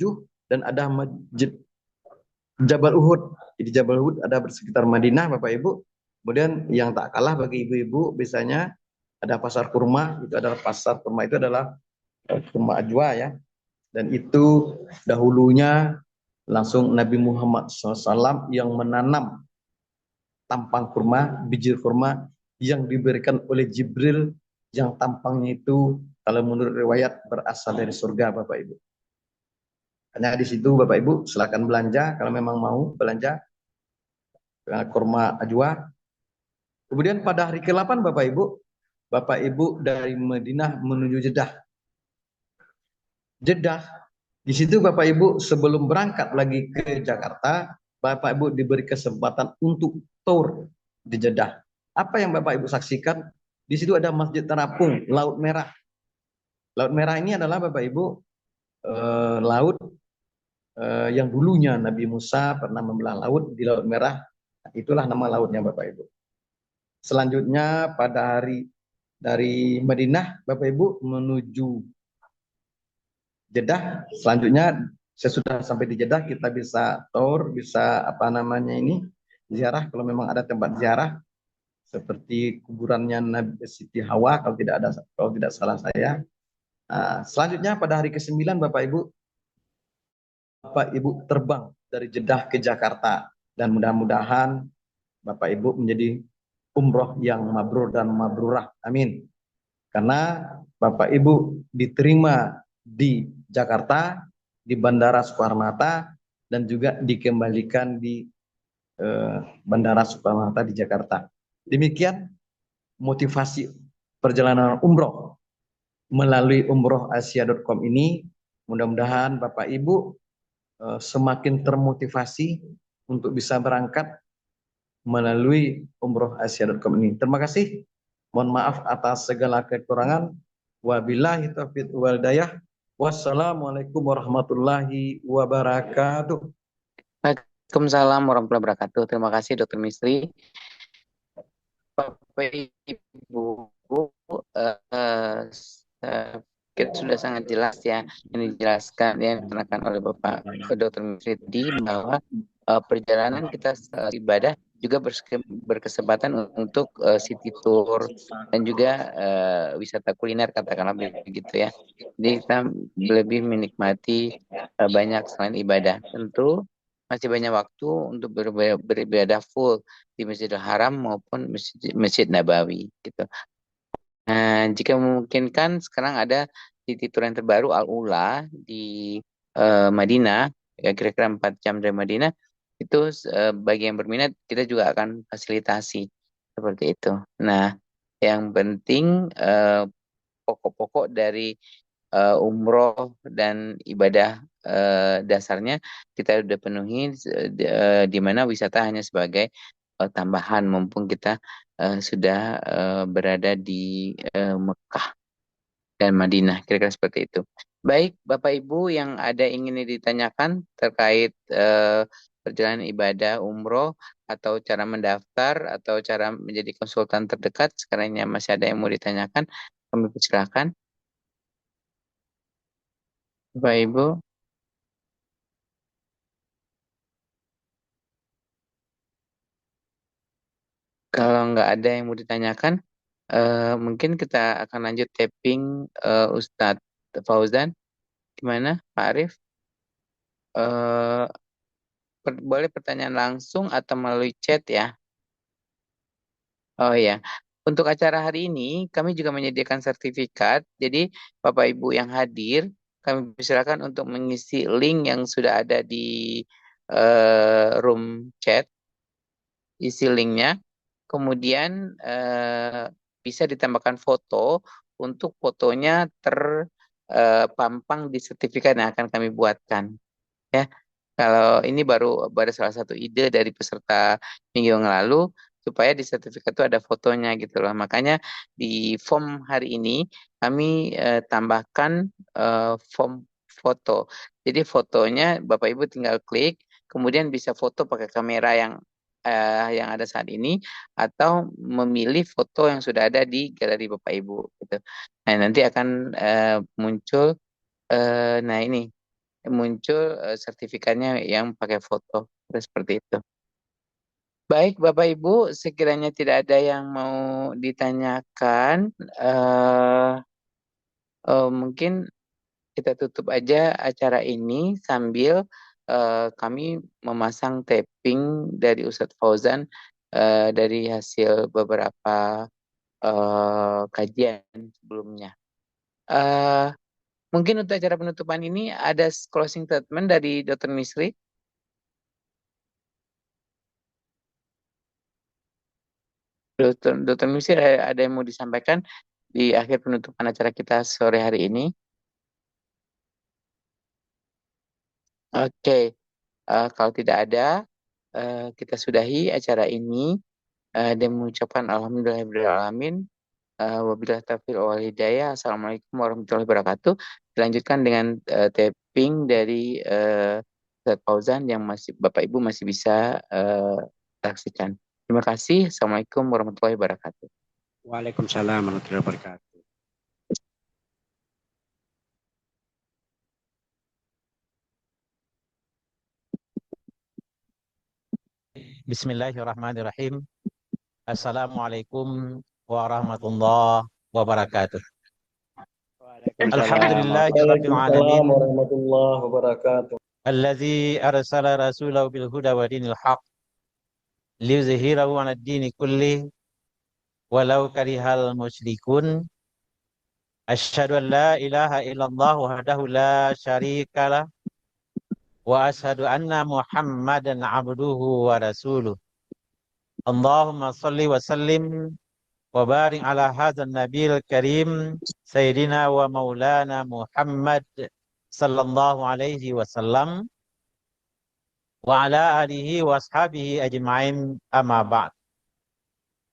dan ada Masjid Jabal Uhud. Di Jabal Uhud ada bersekitar Madinah Bapak Ibu. Kemudian yang tak kalah bagi ibu-ibu biasanya ada pasar kurma. Itu adalah pasar kurma, itu adalah kurma ajwa ya. Dan itu dahulunya langsung Nabi Muhammad SAW yang menanam tampang kurma, biji kurma yang diberikan oleh Jibril, yang tampangnya itu kalau menurut riwayat berasal dari surga Bapak Ibu. Hanya di situ Bapak Ibu silakan belanja kalau memang mau belanja kurma ajwa. Kemudian pada hari ke-8 Bapak Ibu dari Madinah menuju Jeddah. Jeddah, di situ Bapak Ibu sebelum berangkat lagi ke Jakarta, Bapak Ibu diberi kesempatan untuk tour di Jeddah. Apa yang Bapak Ibu saksikan? Di situ ada Masjid Terapung, Laut Merah. Laut Merah ini adalah Bapak Ibu laut yang dulunya Nabi Musa pernah membelah laut di Laut Merah. Itulah nama lautnya Bapak Ibu. Selanjutnya pada hari dari Madinah Bapak Ibu menuju Jeddah. Selanjutnya sesudah sampai di Jeddah kita bisa tour, bisa apa namanya ini ziarah kalau memang ada tempat ziarah seperti kuburannya Nabi Siti Hawa kalau tidak salah saya. Nah, selanjutnya pada hari ke-9 Bapak Ibu terbang dari Jeddah ke Jakarta dan mudah-mudahan Bapak Ibu menjadi umroh yang mabrur dan mabrurah. Amin. Karena Bapak Ibu diterima di Jakarta, di Bandara Soekarno-Hatta, dan juga dikembalikan di Bandara Soekarno-Hatta di Jakarta. Demikian motivasi perjalanan umroh melalui umrohasia.com ini. Mudah-mudahan Bapak Ibu semakin termotivasi untuk bisa berangkat melalui umrohasia.com ini. Terima kasih. Mohon maaf atas segala kekurangan. Wabillahi taufiq wal hidayah. Wassalamualaikum warahmatullahi wabarakatuh. Waalaikumsalam warahmatullahi wabarakatuh. Terima kasih Dokter Misri. Bapak Ibu, sudah sangat jelas ya yang dijelaskan yang diterangkan oleh Bapak Dr. Misri bahwa perjalanan kita ibadah juga berkesempatan untuk city tour dan juga wisata kuliner katakanlah begitu ya. Jadi kita lebih menikmati banyak selain ibadah. Tentu masih banyak waktu untuk beribadah full di Masjidil Haram maupun Masjid Nabawi gitu. Nah, jika memungkinkan sekarang ada titik tour yang terbaru Al-Ula di Madinah, ya kira-kira 4 jam dari Madinah, itu bagi yang berminat kita juga akan fasilitasi seperti itu. Nah, yang penting pokok-pokok dari umroh dan ibadah dasarnya kita sudah penuhi, di mana wisata hanya sebagai tambahan mumpung kita sudah berada di Mekah dan Madinah, kira-kira seperti itu. Baik, Bapak Ibu yang ada ingin ditanyakan terkait perjalanan ibadah umroh atau cara mendaftar atau cara menjadi konsultan terdekat, sekiranya masih ada yang mau ditanyakan, kami persilakan. Bapak Ibu. Kalau nggak ada yang mau ditanyakan, mungkin kita akan lanjut tapping Ustadz Fauzan. Gimana, Pak Arif? Boleh pertanyaan langsung atau melalui chat ya? Oh ya, untuk acara hari ini kami juga menyediakan sertifikat. Jadi Bapak Ibu yang hadir, kami persilakan untuk mengisi link yang sudah ada di room chat, isi linknya. Kemudian bisa ditambahkan foto untuk fotonya terpampang di sertifikat yang akan kami buatkan. Ya, kalau ini baru salah satu ide dari peserta minggu yang lalu supaya di sertifikat itu ada fotonya gitu loh. Makanya di form hari ini kami tambahkan form foto. Jadi fotonya Bapak Ibu tinggal klik, kemudian bisa foto pakai kamera yang ada saat ini atau memilih foto yang sudah ada di galeri Bapak Ibu gitu. Nah, nanti akan muncul nah ini muncul sertifikatnya yang pakai foto seperti itu. Baik Bapak Ibu, sekiranya tidak ada yang mau ditanyakan, mungkin kita tutup aja acara ini sambil kami memasang tapping dari Ustadz Fauzan dari hasil beberapa kajian sebelumnya. Mungkin untuk acara penutupan ini ada closing statement dari Dr. Misri. Dr. Misri ada yang mau disampaikan di akhir penutupan acara kita sore hari ini? Oke, kalau tidak ada, kita sudahi acara ini dan mengucapkan alhamdulillahirrahmanirrahim. Wabillahi taufiq wal hidayah. Assalamualaikum warahmatullahi wabarakatuh. Dilanjutkan dengan tapping dari Ustadz Fauzan yang Bapak Ibu masih bisa saksikan. Terima kasih. Assalamualaikum warahmatullahi wabarakatuh. Waalaikumsalam warahmatullahi wabarakatuh. Bismillahirrahmanirrahim. Assalamualaikum warahmatullahi wabarakatuh. Alhamdulillahirabbil alamin. Warahmatullahi wabarakatuh. Allazi arsala rasulahu bil huda wa dinil haq liyuzhirahu 'alad dini kulli walau karihal musyrikun. Asyhadu an la ilaha illallah wahdahu la syarikalah wa asyhadu anna Muhammadan 'abduhu wa rasuluh. Allahumma shalli wa sallim wa barik ala hadzal nabiyil karim sayyidina wa maulana Muhammad sallallahu alaihi wasallam wa ala alihi wa ashabihi ajma'in amma ba'd.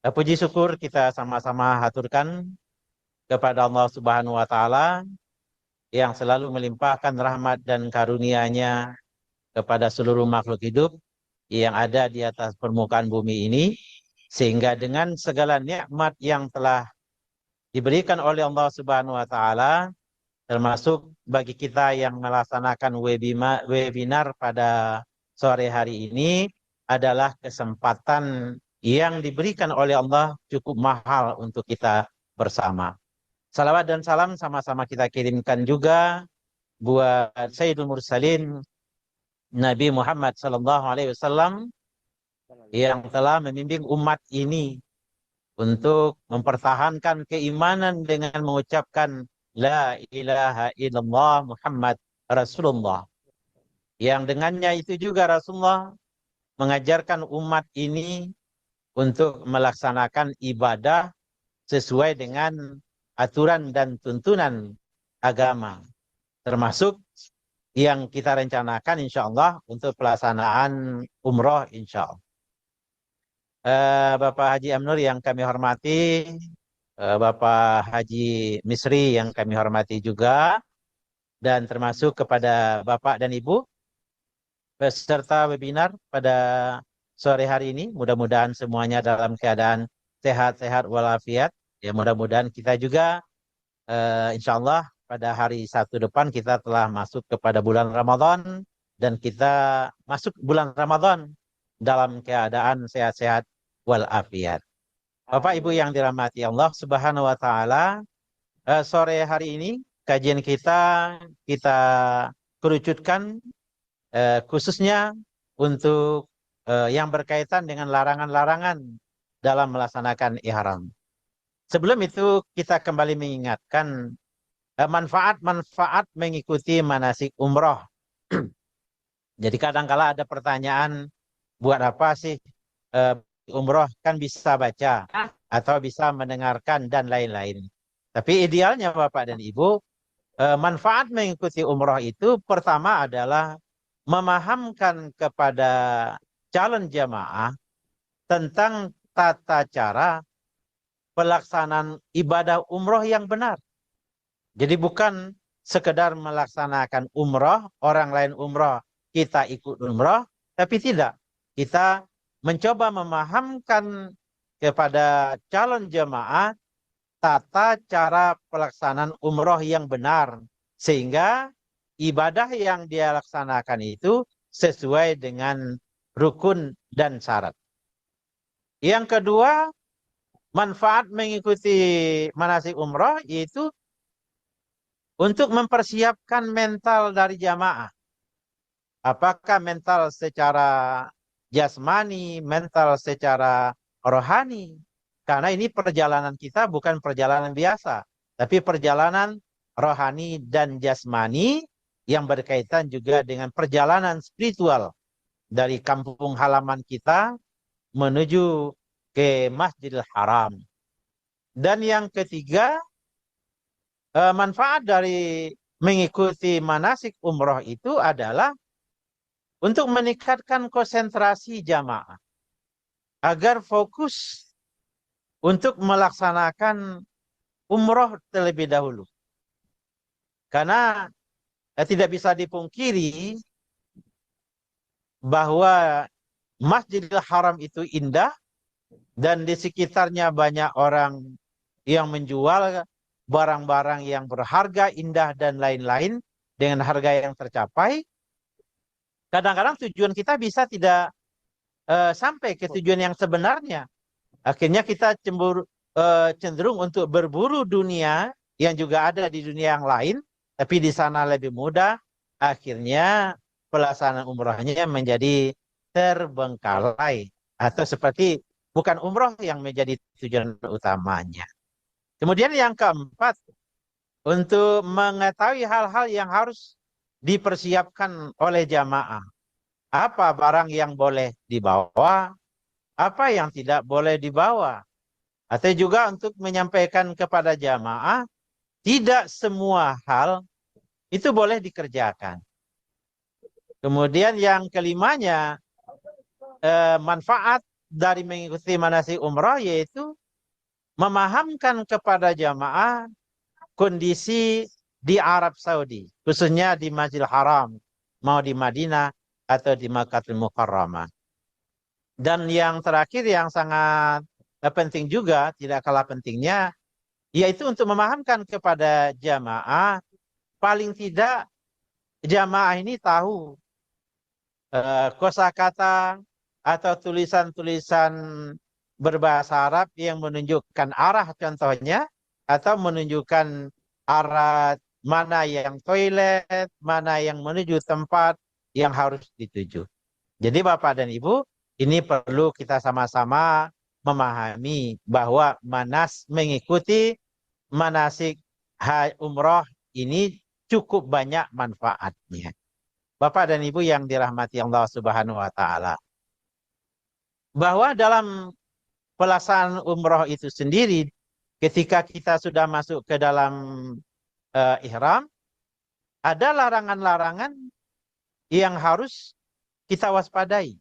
Puji syukur kita sama-sama haturkan kepada Allah Subhanahu wa taala yang selalu melimpahkan rahmat dan karunia-Nya kepada seluruh makhluk hidup yang ada di atas permukaan bumi ini, sehingga dengan segala nikmat yang telah diberikan oleh Allah Subhanahu wa taala, termasuk bagi kita yang melaksanakan webinar pada sore hari ini, adalah kesempatan yang diberikan oleh Allah cukup mahal untuk kita bersama. Salawat dan salam sama-sama kita kirimkan juga buat Sayyidul Mursalin Nabi Muhammad SAW yang telah membimbing umat ini untuk mempertahankan keimanan dengan mengucapkan La ilaha illallah Muhammad Rasulullah. Yang dengannya itu juga Rasulullah mengajarkan umat ini untuk melaksanakan ibadah sesuai dengan aturan dan tuntunan agama. Termasuk yang kita rencanakan insya Allah untuk pelaksanaan umroh insya Allah. Bapak Haji Amnur yang kami hormati, Bapak Haji Misri yang kami hormati juga, dan termasuk kepada Bapak dan Ibu peserta webinar pada sore hari ini. Mudah-mudahan semuanya dalam keadaan sehat-sehat walafiat. Ya, mudah-mudahan kita juga insya Allah pada hari Sabtu depan kita telah masuk kepada bulan Ramadan, dan kita masuk bulan Ramadan dalam keadaan sehat-sehat walafiat. Bapak Ibu yang dirahmati Allah Subhanahu wa taala, sore hari ini kajian kita kerucutkan khususnya untuk yang berkaitan dengan larangan-larangan dalam melaksanakan ihram. Sebelum itu kita kembali mengingatkan manfaat-manfaat mengikuti manasik umroh. Jadi kadang-kala ada pertanyaan, buat apa sih umroh? Kan bisa baca atau bisa mendengarkan dan lain-lain. Tapi idealnya Bapak dan Ibu, manfaat mengikuti umroh itu pertama adalah memahamkan kepada calon jamaah tentang tata cara pelaksanaan ibadah umroh yang benar. Jadi bukan sekedar melaksanakan umroh, orang lain umroh, kita ikut umroh, tapi tidak. Kita mencoba memahamkan kepada calon jamaah tata cara pelaksanaan umroh yang benar, sehingga ibadah yang dia laksanakan itu sesuai dengan rukun dan syarat. Yang kedua, manfaat mengikuti manasik umroh yaitu untuk mempersiapkan mental dari jamaah. Apakah mental secara jasmani, mental secara rohani. Karena ini perjalanan kita bukan perjalanan biasa, tapi perjalanan rohani dan jasmani yang berkaitan juga dengan perjalanan spiritual dari kampung halaman kita menuju ke Masjidil Haram. Dan yang ketiga, manfaat dari mengikuti manasik umroh itu adalah untuk meningkatkan konsentrasi jamaah agar fokus untuk melaksanakan umroh terlebih dahulu. Karena tidak bisa dipungkiri bahwa Masjidil Haram itu indah dan di sekitarnya banyak orang yang menjual barang-barang yang berharga, indah dan lain-lain dengan harga yang tercapai. Kadang-kadang tujuan kita bisa tidak sampai ke tujuan yang sebenarnya. Akhirnya kita cenderung untuk berburu dunia yang juga ada di dunia yang lain, tapi di sana lebih mudah. Akhirnya pelaksanaan umrohnya menjadi terbengkalai atau seperti bukan umroh yang menjadi tujuan utamanya. Kemudian yang keempat, untuk mengetahui hal-hal yang harus dipersiapkan oleh jamaah. Apa barang yang boleh dibawa, apa yang tidak boleh dibawa. Atau juga untuk menyampaikan kepada jamaah, tidak semua hal itu boleh dikerjakan. Kemudian yang kelimanya, manfaat dari mengikuti manasik umrah yaitu memahamkan kepada jamaah kondisi di Arab Saudi, khususnya di Masjidil Haram, mau di Madinah atau di Makkahul Mukarramah. Dan yang terakhir yang sangat penting juga, tidak kalah pentingnya, yaitu untuk memahamkan kepada jamaah, paling tidak jamaah ini tahu kosakata atau tulisan-tulisan berbahasa Arab yang menunjukkan arah contohnya, atau menunjukkan arah mana yang toilet, mana yang menuju tempat yang harus dituju. Jadi Bapak dan Ibu, ini perlu kita sama-sama memahami bahwa mengikuti manasik umroh ini cukup banyak manfaatnya. Bapak dan Ibu yang dirahmati Allah Subhanahu wa taala. Bahwa dalam pelaksanaan umroh itu sendiri, ketika kita sudah masuk ke dalam ihram, ada larangan-larangan yang harus kita waspadai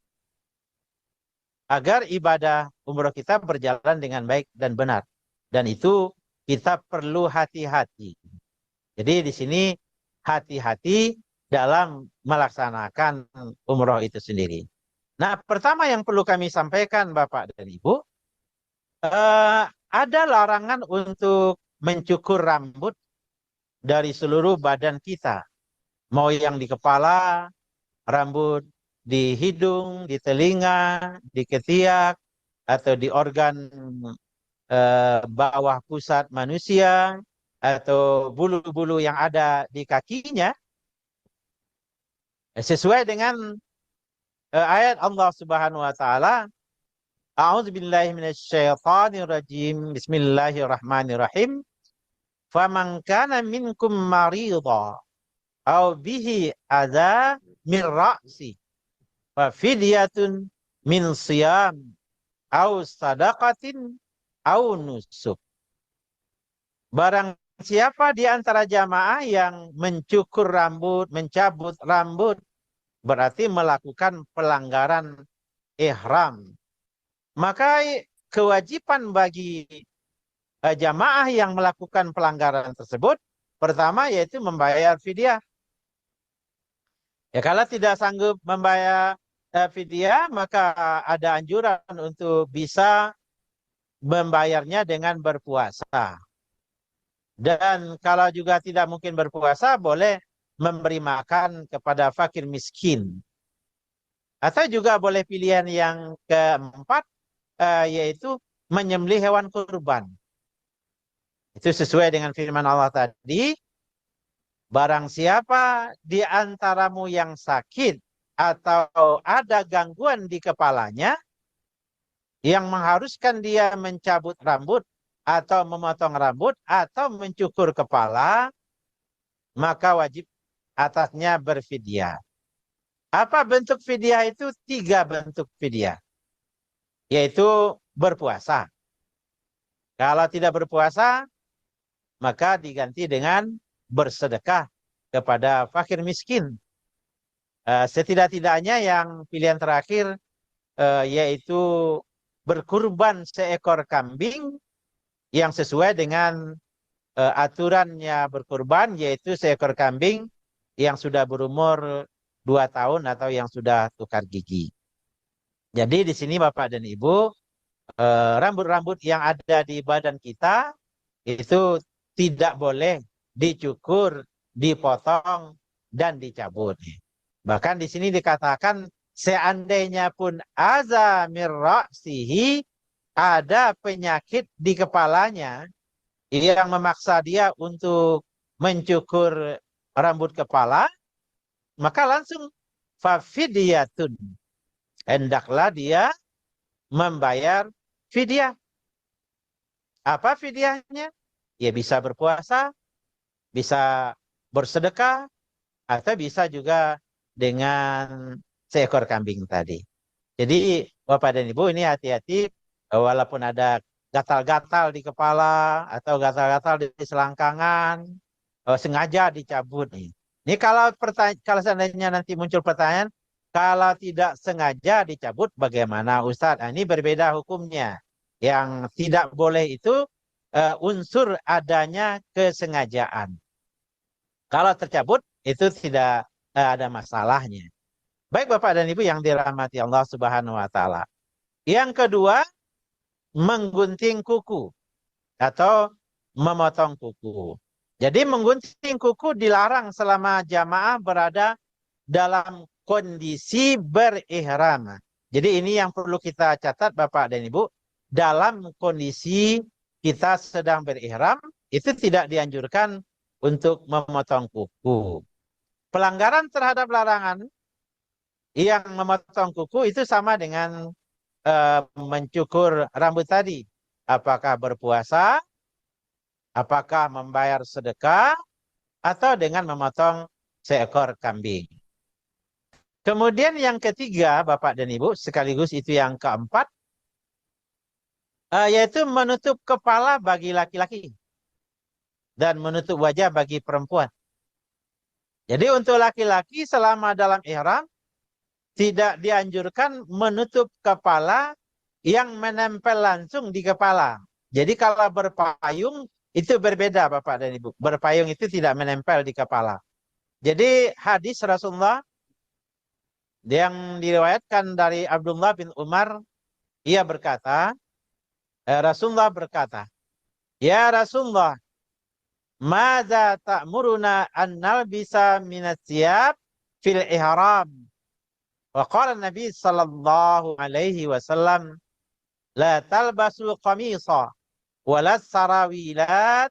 agar ibadah umroh kita berjalan dengan baik dan benar. Dan itu kita perlu hati-hati. Jadi di sini hati-hati dalam melaksanakan umroh itu sendiri. Nah, pertama yang perlu kami sampaikan Bapak dan Ibu, ada larangan untuk mencukur rambut dari seluruh badan kita. Mau yang di kepala, rambut di hidung, di telinga, di ketiak, atau di organ bawah pusat manusia, atau bulu-bulu yang ada di kakinya, sesuai dengan ayat Allah Subhanahu wa taala, A'udzubillahi minasyaitonirrajim. Bismillahirrahmanirrahim. Faman kana minkum marida aw bihi adza min ra'si fa fidyatun min siyam aw sadaqatin aw nusuk. Barang siapa di antara jamaah yang mencukur rambut, mencabut rambut, berarti melakukan pelanggaran ihram. Maka kewajiban bagi jamaah yang melakukan pelanggaran tersebut, pertama yaitu membayar fidyah. Ya, kalau tidak sanggup membayar fidyah, maka ada anjuran untuk bisa membayarnya dengan berpuasa. Dan kalau juga tidak mungkin berpuasa, boleh memberi makan kepada fakir miskin. Atau juga boleh pilihan yang keempat, yaitu menyembelih hewan kurban. Itu sesuai dengan firman Allah tadi, barang siapa di antaramu yang sakit atau ada gangguan di kepalanya yang mengharuskan dia mencabut rambut atau memotong rambut atau mencukur kepala, maka wajib atasnya berfidyah. Apa bentuk fidyah itu? 3 bentuk fidyah. Yaitu berpuasa. Kalau tidak berpuasa, maka diganti dengan bersedekah kepada fakir miskin. Setidak-tidaknya yang pilihan terakhir yaitu berkurban seekor kambing yang sesuai dengan aturannya berkurban, yaitu seekor kambing yang sudah berumur 2 tahun atau yang sudah tukar gigi. Jadi di sini Bapak dan Ibu, rambut-rambut yang ada di badan kita itu tidak boleh dicukur, dipotong, dan dicabut. Bahkan di sini dikatakan seandainya pun aza min ra'sihi, ada penyakit di kepalanya yang memaksa dia untuk mencukur rambut kepala, maka langsung fafidyatun, hendaklah dia membayar fidyah. Apa fidyahnya? Ya bisa berpuasa, bisa bersedekah, atau bisa juga dengan seekor kambing tadi. Jadi Bapak dan Ibu ini hati-hati, walaupun ada gatal-gatal di kepala atau gatal-gatal di selangkangan, sengaja dicabut nih. Ini kalau seandainya nanti muncul pertanyaan, kalau tidak sengaja dicabut bagaimana Ustadz? Nah, ini berbeda hukumnya. Yang tidak boleh itu unsur adanya kesengajaan. Kalau tercabut itu tidak ada masalahnya. Baik Bapak dan Ibu yang dirahmati Allah Subhanahu wa taala. Yang kedua, menggunting kuku atau memotong kuku. Jadi menggunting kuku dilarang selama jamaah berada dalam kondisi berihram. Jadi ini yang perlu kita catat Bapak dan Ibu. Dalam kondisi kita sedang berihram, itu tidak dianjurkan untuk memotong kuku. Pelanggaran terhadap larangan yang memotong kuku itu sama dengan mencukur rambut tadi. Apakah berpuasa, apakah membayar sedekah, atau dengan memotong seekor kambing. Kemudian yang ketiga, Bapak dan Ibu, sekaligus itu yang keempat, yaitu menutup kepala bagi laki-laki dan menutup wajah bagi perempuan. Jadi untuk laki-laki selama dalam ihram, tidak dianjurkan menutup kepala yang menempel langsung di kepala. Jadi kalau berpayung, itu berbeda Bapak dan Ibu. Berpayung itu tidak menempel di kepala. Jadi hadis Rasulullah yang diriwayatkan dari Abdullah bin Umar, ia berkata, Rasulullah berkata, Ya Rasulullah, Madza ta'muruna an nalbisa minat siyab fil ihram? Wa qala Nabi sallallahu alaihi wasallam, La talbasul qamisa, wala sarawilat,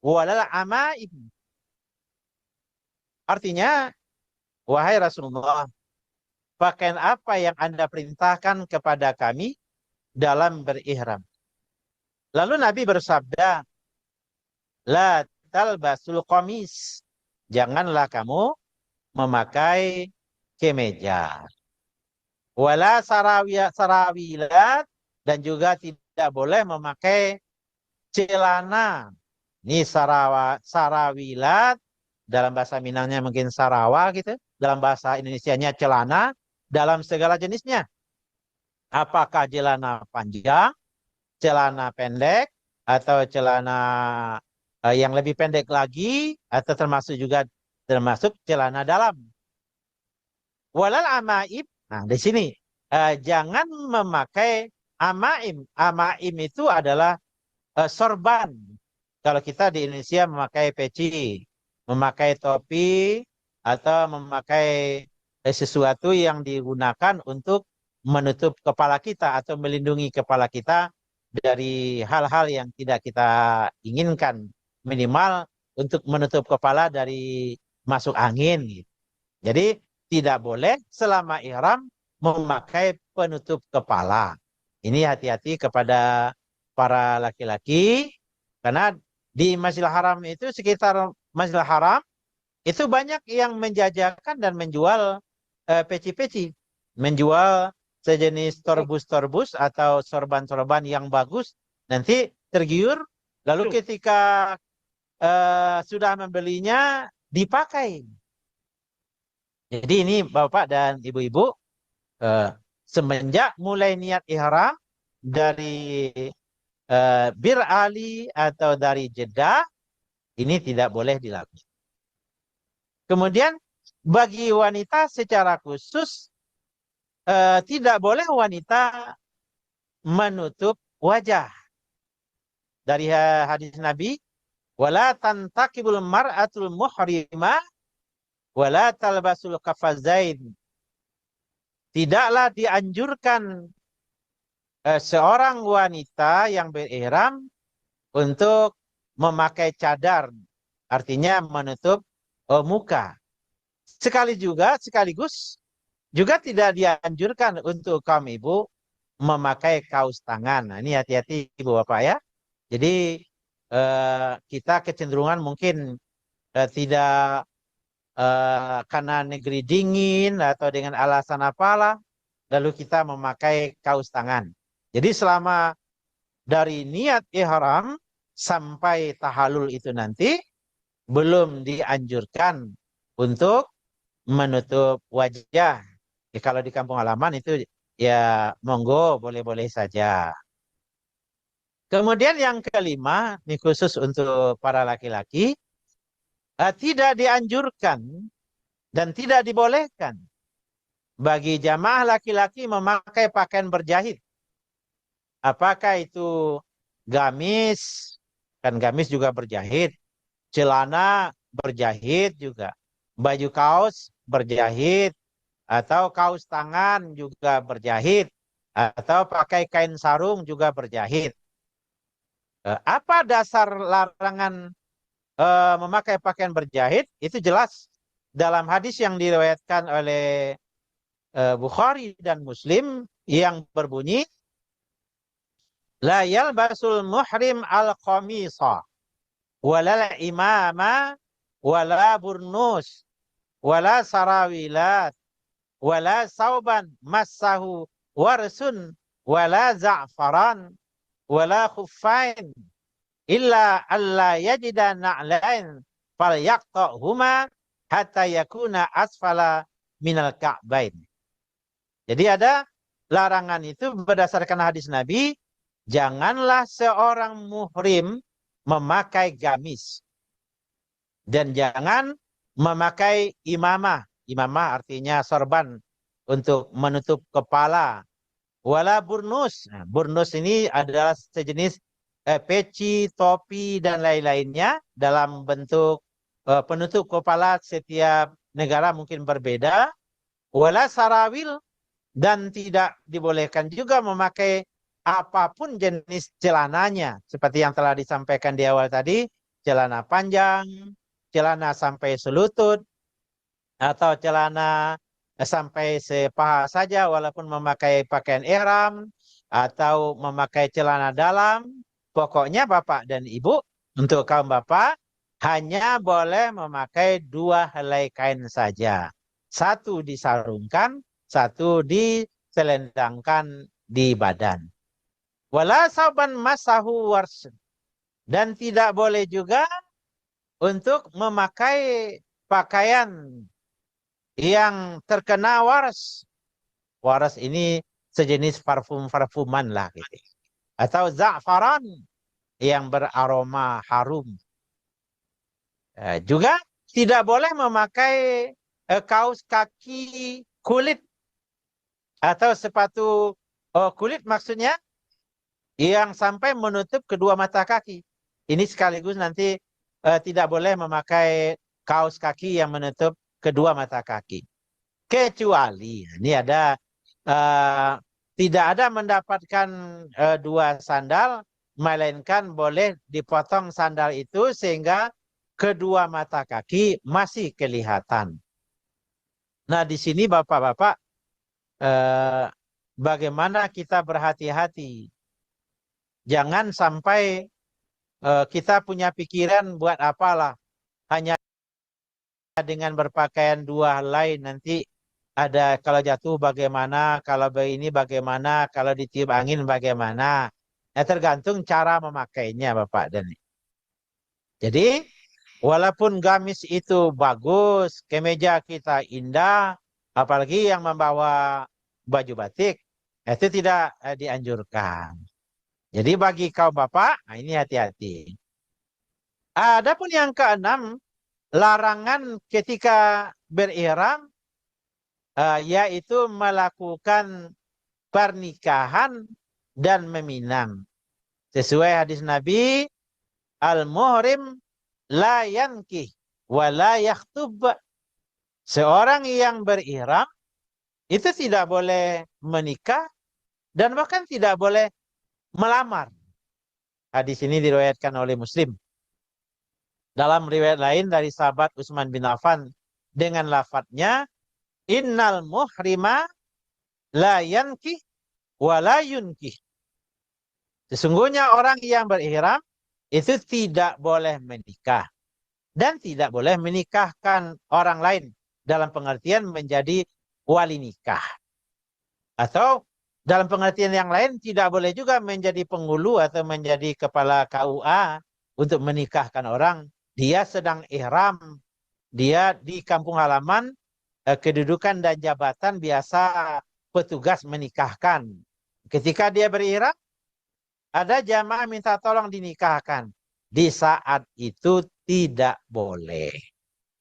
wala amaib. Artinya, wahai Rasulullah, pakaian apa yang Anda perintahkan kepada kami dalam berihram? Lalu Nabi bersabda, La talbasul qamis. Janganlah kamu memakai kemeja. Wala sarawilat, dan juga tidak boleh memakai celana. Ini sarawilat, dalam bahasa Minangnya mungkin sarawa gitu. Dalam bahasa Indonesianya celana dalam segala jenisnya. Apakah celana panjang, celana pendek, atau celana yang lebih pendek lagi, atau termasuk celana dalam. Walal amaib. Nah, di sini jangan memakai amaim. Amaim itu adalah sorban. Kalau kita di Indonesia memakai peci, memakai topi, atau memakai sesuatu yang digunakan untuk menutup kepala kita atau melindungi kepala kita dari hal-hal yang tidak kita inginkan. Minimal untuk menutup kepala dari masuk angin. Jadi tidak boleh selama ihram memakai penutup kepala. Ini hati-hati kepada para laki-laki, karena di Masjidil Haram itu, sekitar Masjidil Haram, itu banyak yang menjajakan dan menjual peci-peci. Menjual sejenis torbus-torbus atau sorban-sorban yang bagus. Nanti tergiur, lalu ketika sudah membelinya, dipakai. Jadi ini Bapak dan Ibu-Ibu, semenjak mulai niat ihram dari Bir Ali atau dari Jeddah, ini tidak boleh dilakukan. Kemudian bagi wanita secara khusus, tidak boleh wanita menutup wajah. Dari hadis Nabi, wala tantakibul mar'atul muhrimah wala talbasul qafazain. Tidaklah dianjurkan seorang wanita yang berihram untuk memakai cadar, artinya menutup muka. Sekaligus juga tidak dianjurkan untuk kaum ibu memakai kaos tangan. Nah, ini hati-hati Ibu Bapak ya. Jadi kita kecenderungan mungkin tidak karena negeri dingin atau dengan alasan apalah, lalu kita memakai kaos tangan. Jadi selama dari niat ihram sampai tahallul itu nanti belum dianjurkan untuk menutup wajah. Ya, kalau di kampung halaman itu ya monggo, boleh-boleh saja. Kemudian yang kelima, ini khusus untuk para laki-laki, tidak dianjurkan dan tidak dibolehkan bagi jamaah laki-laki memakai pakaian berjahit. Apakah itu gamis, kan gamis juga berjahit, celana berjahit juga, baju kaos berjahit, atau kaos tangan juga berjahit, atau pakai kain sarung juga berjahit. Apa dasar larangan memakai pakaian berjahit? Itu jelas dalam hadis yang diriwayatkan oleh Bukhari dan Muslim yang berbunyi, la yalbasul muhrim al-qamisa wala imama wala burnus wala sarawilat wala sauban massahu warsun wala za'faran wala khuffain illa alla yajida na'lain falyaqta'huma hatta yakuna asfala minal ka'bain. Jadi ada larangan itu berdasarkan hadis Nabi, janganlah seorang muhrim memakai gamis dan jangan memakai imamah. Imamah artinya sorban untuk menutup kepala. Wala burnus. Nah, burnus ini adalah sejenis peci, topi, dan lain-lainnya dalam bentuk penutup kepala. Setiap negara mungkin berbeda. Wala sarawil, dan tidak dibolehkan juga memakai apapun jenis celananya. Seperti yang telah disampaikan di awal tadi, celana panjang, celana sampai selutut, atau celana sampai sepaha saja walaupun memakai pakaian ihram, atau memakai celana dalam. Pokoknya Bapak dan Ibu, untuk kaum Bapak, hanya boleh memakai 2 helai kain saja. Satu disarungkan, satu diselendangkan di badan. Wala sauban masahu warsun. Dan tidak boleh juga untuk memakai pakaian yang terkena waras. Waras ini sejenis parfum-parfuman lah gitu. Atau za'faran yang beraroma harum. Juga tidak boleh memakai kaos kaki kulit atau sepatu kulit, maksudnya yang sampai menutup kedua mata kaki. Ini sekaligus nanti tidak boleh memakai kaos kaki yang menutup kedua mata kaki. Kecuali ini ada tidak ada mendapatkan 2 sandal, melainkan boleh dipotong sandal itu sehingga kedua mata kaki masih kelihatan. Nah, di sini Bapak-bapak, bagaimana kita berhati-hati. Jangan sampai kita punya pikiran buat apalah, hanya dengan berpakaian 2 helai nanti ada kalau jatuh bagaimana, kalau ini bagaimana, kalau ditiup angin bagaimana. Tergantung cara memakainya Bapak dan Ibu. Jadi walaupun gamis itu bagus, kemeja kita indah, apalagi yang membawa baju batik, itu tidak dianjurkan. Jadi bagi kaum Bapak, nah ini hati-hati. Adapun yang keenam, larangan ketika berihram, yaitu melakukan pernikahan dan meminang. Sesuai hadis Nabi, al-muhrim la yankih wa la yakhtub. Seorang yang berihram itu tidak boleh menikah dan bahkan tidak boleh melamar. Hadis ini diriwayatkan oleh Muslim. Dalam riwayat lain dari sahabat Utsman bin Affan dengan lafadznya, innal muhrima la yankih wa la yunkih. Sesungguhnya orang yang berihram itu tidak boleh menikah dan tidak boleh menikahkan orang lain, dalam pengertian menjadi wali nikah. Atau dalam pengertian yang lain tidak boleh juga menjadi penghulu atau menjadi kepala KUA untuk menikahkan orang. Dia sedang ihram dia di kampung halaman kedudukan dan jabatan biasa petugas menikahkan. Ketika dia berihram, ada jamaah minta tolong dinikahkan. Di saat itu tidak boleh.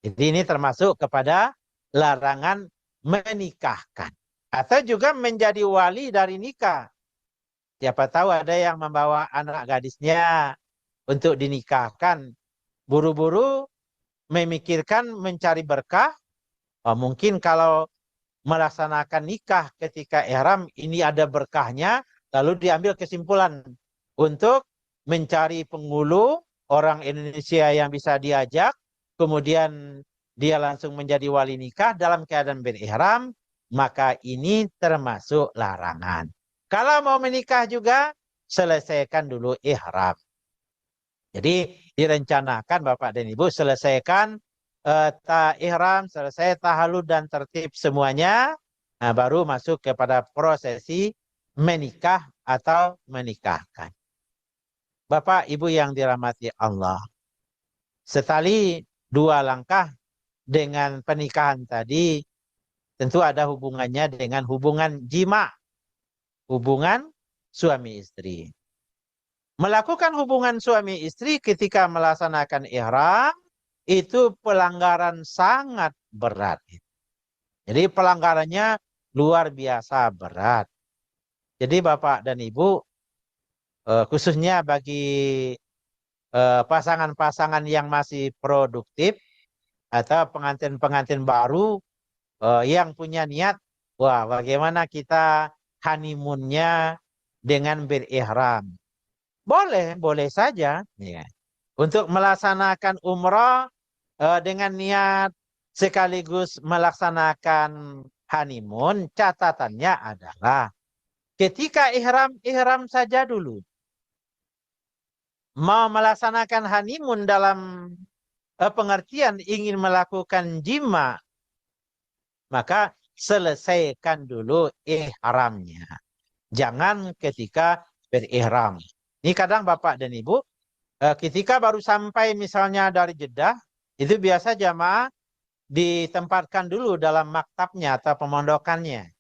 Jadi ini termasuk kepada larangan menikahkan. Atau juga menjadi wali dari nikah. Siapa tahu ada yang membawa anak gadisnya untuk dinikahkan. Buru-buru memikirkan mencari berkah. Mungkin kalau melaksanakan nikah ketika ihram ini ada berkahnya, lalu diambil kesimpulan untuk mencari penghulu orang Indonesia yang bisa diajak, kemudian dia langsung menjadi wali nikah dalam keadaan berihram, maka ini termasuk larangan. Kalau mau menikah juga, selesaikan dulu ihram. Jadi direncanakan Bapak dan Ibu selesaikan ihram, selesai tahallul dan tertib semuanya, nah, baru masuk kepada prosesi menikah atau menikahkan. Bapak Ibu yang dirahmati Allah, setali dua langkah dengan pernikahan tadi, tentu ada hubungannya dengan hubungan jima, hubungan suami istri. Melakukan hubungan suami istri ketika melaksanakan ihram itu pelanggaran sangat berat. Jadi pelanggarannya luar biasa berat. Jadi Bapak dan Ibu, khususnya bagi pasangan-pasangan yang masih produktif atau pengantin-pengantin baru yang punya niat, wah bagaimana kita honeymoonnya dengan berihram. Boleh, boleh saja. Ya. Untuk melaksanakan umrah dengan niat sekaligus melaksanakan honeymoon, catatannya adalah ketika ihram saja dulu. Mau melaksanakan honeymoon dalam pengertian ingin melakukan jima, maka selesaikan dulu ihramnya. Jangan ketika berihram. Ini kadang Bapak dan Ibu, ketika baru sampai misalnya dari Jeddah, itu biasa jamaah ditempatkan dulu dalam maktabnya atau pemondokannya.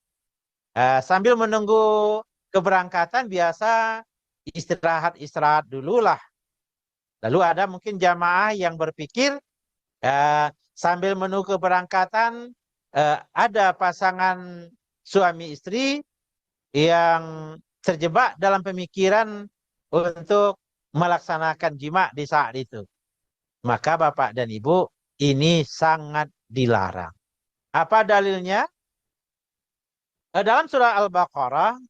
Sambil menunggu keberangkatan biasa istirahat dulu lah. Lalu ada mungkin jamaah yang berpikir sambil menunggu keberangkatan ada pasangan suami istri yang terjebak dalam pemikiran untuk melaksanakan jima di saat itu. Maka Bapak dan Ibu, ini sangat dilarang. Apa dalilnya? Dalam surah Al-Baqarah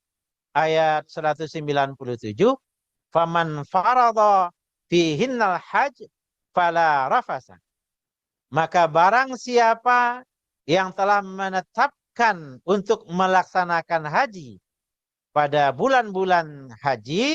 ayat 197, "Faman faradha fihinnal hajj fala rafasa." Maka barang siapa yang telah menetapkan untuk melaksanakan haji pada bulan-bulan haji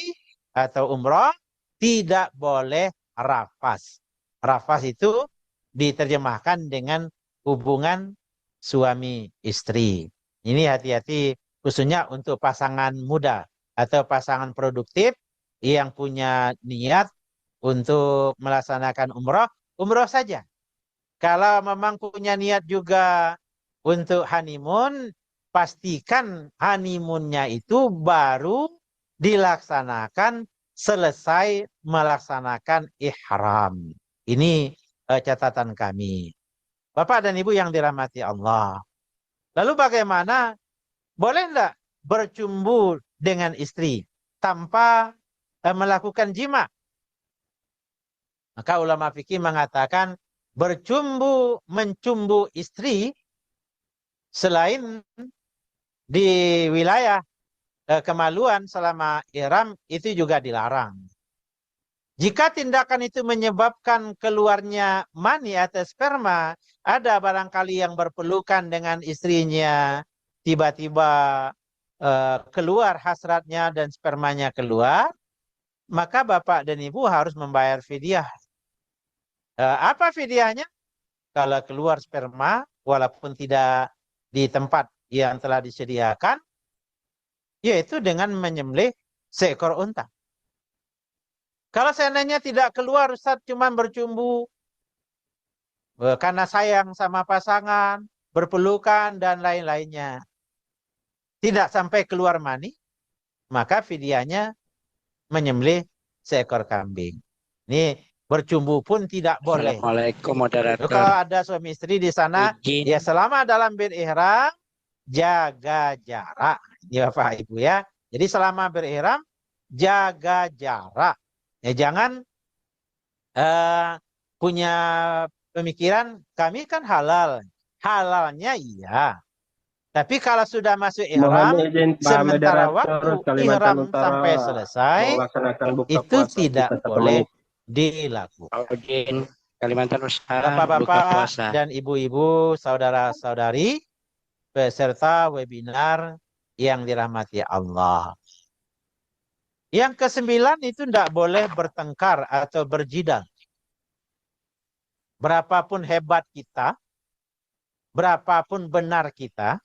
atau umrah, tidak boleh rafas. Rafas itu diterjemahkan dengan hubungan suami istri. Ini hati-hati khususnya untuk pasangan muda atau pasangan produktif yang punya niat untuk melaksanakan umrah, umrah saja. Kalau memang punya niat juga untuk honeymoon, pastikan honeymoonnya itu baru dilaksanakan selesai melaksanakan ihram. Ini catatan kami. Bapak dan Ibu yang dirahmati Allah. Lalu bagaimana? Boleh enggak bercumbu dengan istri tanpa melakukan jima? Maka ulama fikih mengatakan mencumbu istri selain di wilayah kemaluan selama ihram itu juga dilarang. Jika tindakan itu menyebabkan keluarnya mani atau sperma, ada barangkali yang berpelukan dengan istrinya, tiba-tiba keluar hasratnya dan spermanya keluar, maka Bapak dan Ibu harus membayar fidyah. Apa fidyahnya? Kalau keluar sperma, walaupun tidak di tempat yang telah disediakan, yaitu dengan menyembelih seekor unta. Kalau seandainya tidak keluar, Ustaz cuma bercumbu, karena sayang sama pasangan, berpelukan dan lain-lainnya, tidak sampai keluar mani, maka fidyahnya menyembelih seekor kambing. Ini bercumbu pun tidak boleh. Assalamualaikum Kalau moderator. ada suami istri di sana, ya Izin. selama dalam berihram jaga jarak, ya Bapak Ibu ya. Jadi selama berihram jaga jarak. Ya jangan punya pemikiran kami kan halal. Halalnya iya. Tapi kalau sudah masuk ihram, Mohon izin Pak sementara Moderator, waktu Kalimantan ihram Utara sampai selesai, melaksanakan buka itu puasa tidak kita 1 boleh menit. dilakukan. Izin. Kalimantan Utara buka Bapak-bapak puasa. dan ibu-ibu, saudara-saudari, peserta webinar yang dirahmati Allah. Yang ke-9 itu tidak boleh bertengkar atau berjidal. Berapapun hebat kita, berapapun benar kita,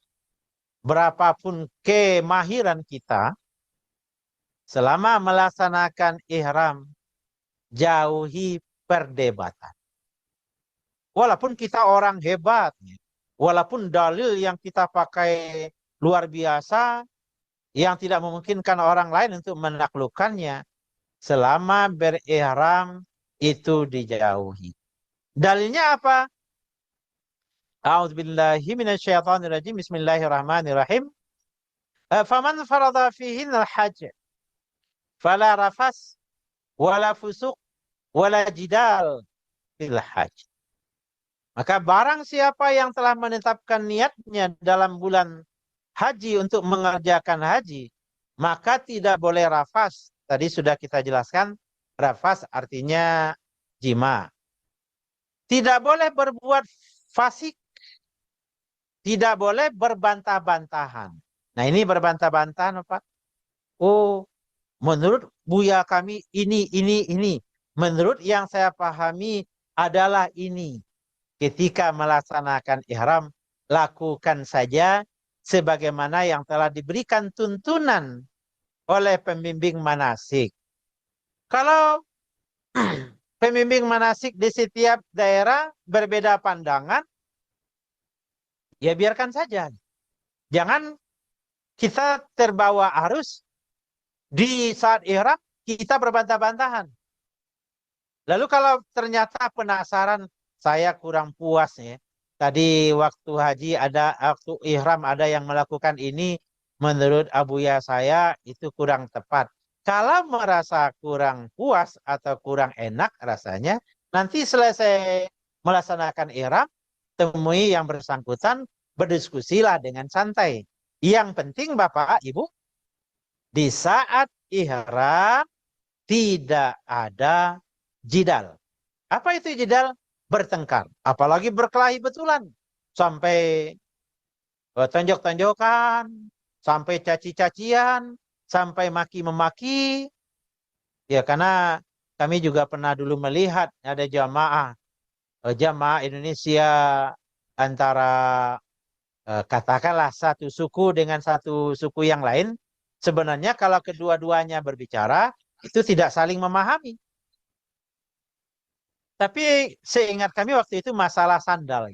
berapapun kemahiran kita, selama melaksanakan ihram, jauhi perdebatan. Walaupun kita orang hebat, walaupun dalil yang kita pakai luar biasa, yang tidak memungkinkan orang lain untuk menaklukkannya, selama berihram itu dijauhi. Dalilnya apa? A'udzubillahi minasyaitonirrajim. Bismillahirrahmanirrahim. Faman farada fihin al-hajj fala rafas wala fusuq wala jidal fil hajj. Maka barang siapa yang telah menetapkan niatnya dalam bulan haji untuk mengerjakan haji, maka tidak boleh rafas. Tadi sudah kita jelaskan, rafas artinya jima. Tidak boleh berbuat fasik. Tidak boleh berbantah-bantahan. Nah ini berbantah-bantahan Pak. Oh, menurut Buya kami ini. Menurut yang saya pahami adalah ini. Ketika melaksanakan ihram, lakukan saja sebagaimana yang telah diberikan tuntunan oleh pembimbing manasik. Kalau pembimbing manasik di setiap daerah berbeda pandangan, ya biarkan saja. Jangan kita terbawa arus di saat ihram kita berbantah-bantahan. Lalu kalau ternyata penasaran, saya kurang puas ya. Tadi waktu haji waktu ihram ada yang melakukan ini, menurut Abuya saya itu kurang tepat. Kalau merasa kurang puas atau kurang enak rasanya, nanti selesai melaksanakan ihram, temui yang bersangkutan, berdiskusilah dengan santai. Yang penting Bapak, Ibu, di saat ihram tidak ada jidal. Apa itu jidal? Bertengkar. Apalagi berkelahi betulan. Sampai tonjok-tonjokan, sampai caci-cacian, sampai maki-memaki. Ya karena kami juga pernah dulu melihat ada jamaah Indonesia antara katakanlah satu suku dengan satu suku yang lain. Sebenarnya kalau kedua-duanya berbicara, itu tidak saling memahami. Tapi seingat kami waktu itu masalah sandal.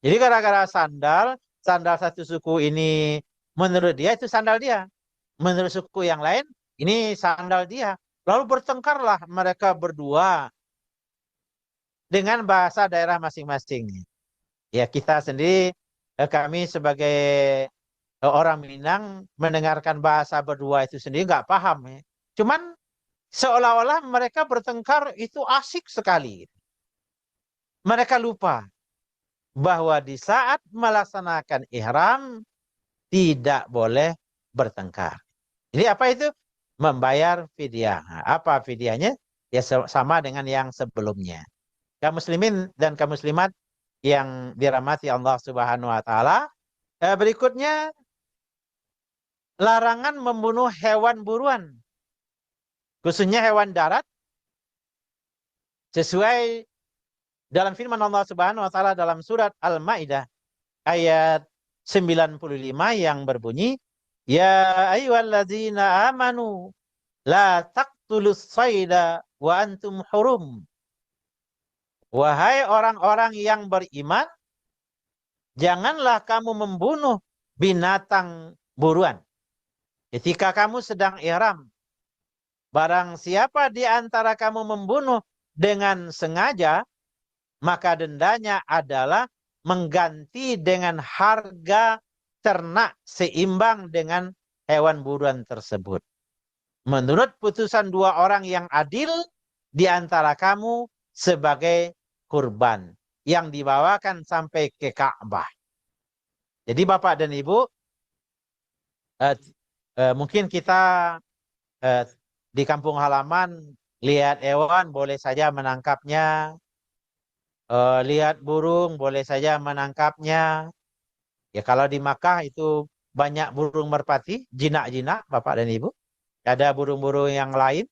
Jadi gara-gara sandal satu suku ini menurut dia itu sandal dia. Menurut suku yang lain ini sandal dia. Lalu bertengkarlah mereka berdua dengan bahasa daerah masing-masing. Ya kita sendiri, kami sebagai orang Minang mendengarkan bahasa berdua itu sendiri nggak paham. Ya. Cuman seolah-olah mereka bertengkar itu asik sekali. Mereka lupa bahwa di saat melaksanakan ihram tidak boleh bertengkar. Jadi apa itu? Membayar fidyah. Apa fidyahnya? Ya sama dengan yang sebelumnya. Kaum muslimin dan kaum muslimat yang dirahmati Allah Subhanahu wa taala, berikutnya larangan membunuh hewan buruan. Khususnya hewan darat, sesuai dalam firman Allah Subhanahu wa taala dalam surat Al-Maidah ayat 95 yang berbunyi, ya ayyuhalladzina amanu la taqtulus sayda wa antum hurum Wahai orang-orang yang beriman, janganlah kamu membunuh binatang buruan ketika kamu sedang ihram. Barang siapa di antara kamu membunuh dengan sengaja, maka dendanya adalah mengganti dengan harga ternak seimbang dengan hewan buruan tersebut. Menurut putusan dua orang yang adil di antara kamu sebagai kurban yang dibawakan sampai ke Ka'bah. Jadi Bapak dan Ibu, mungkin kita di kampung halaman lihat hewan boleh saja menangkapnya, lihat burung boleh saja menangkapnya. Ya kalau di Makkah itu banyak burung merpati, jinak-jinak Bapak dan Ibu. Ada burung-burung yang lain.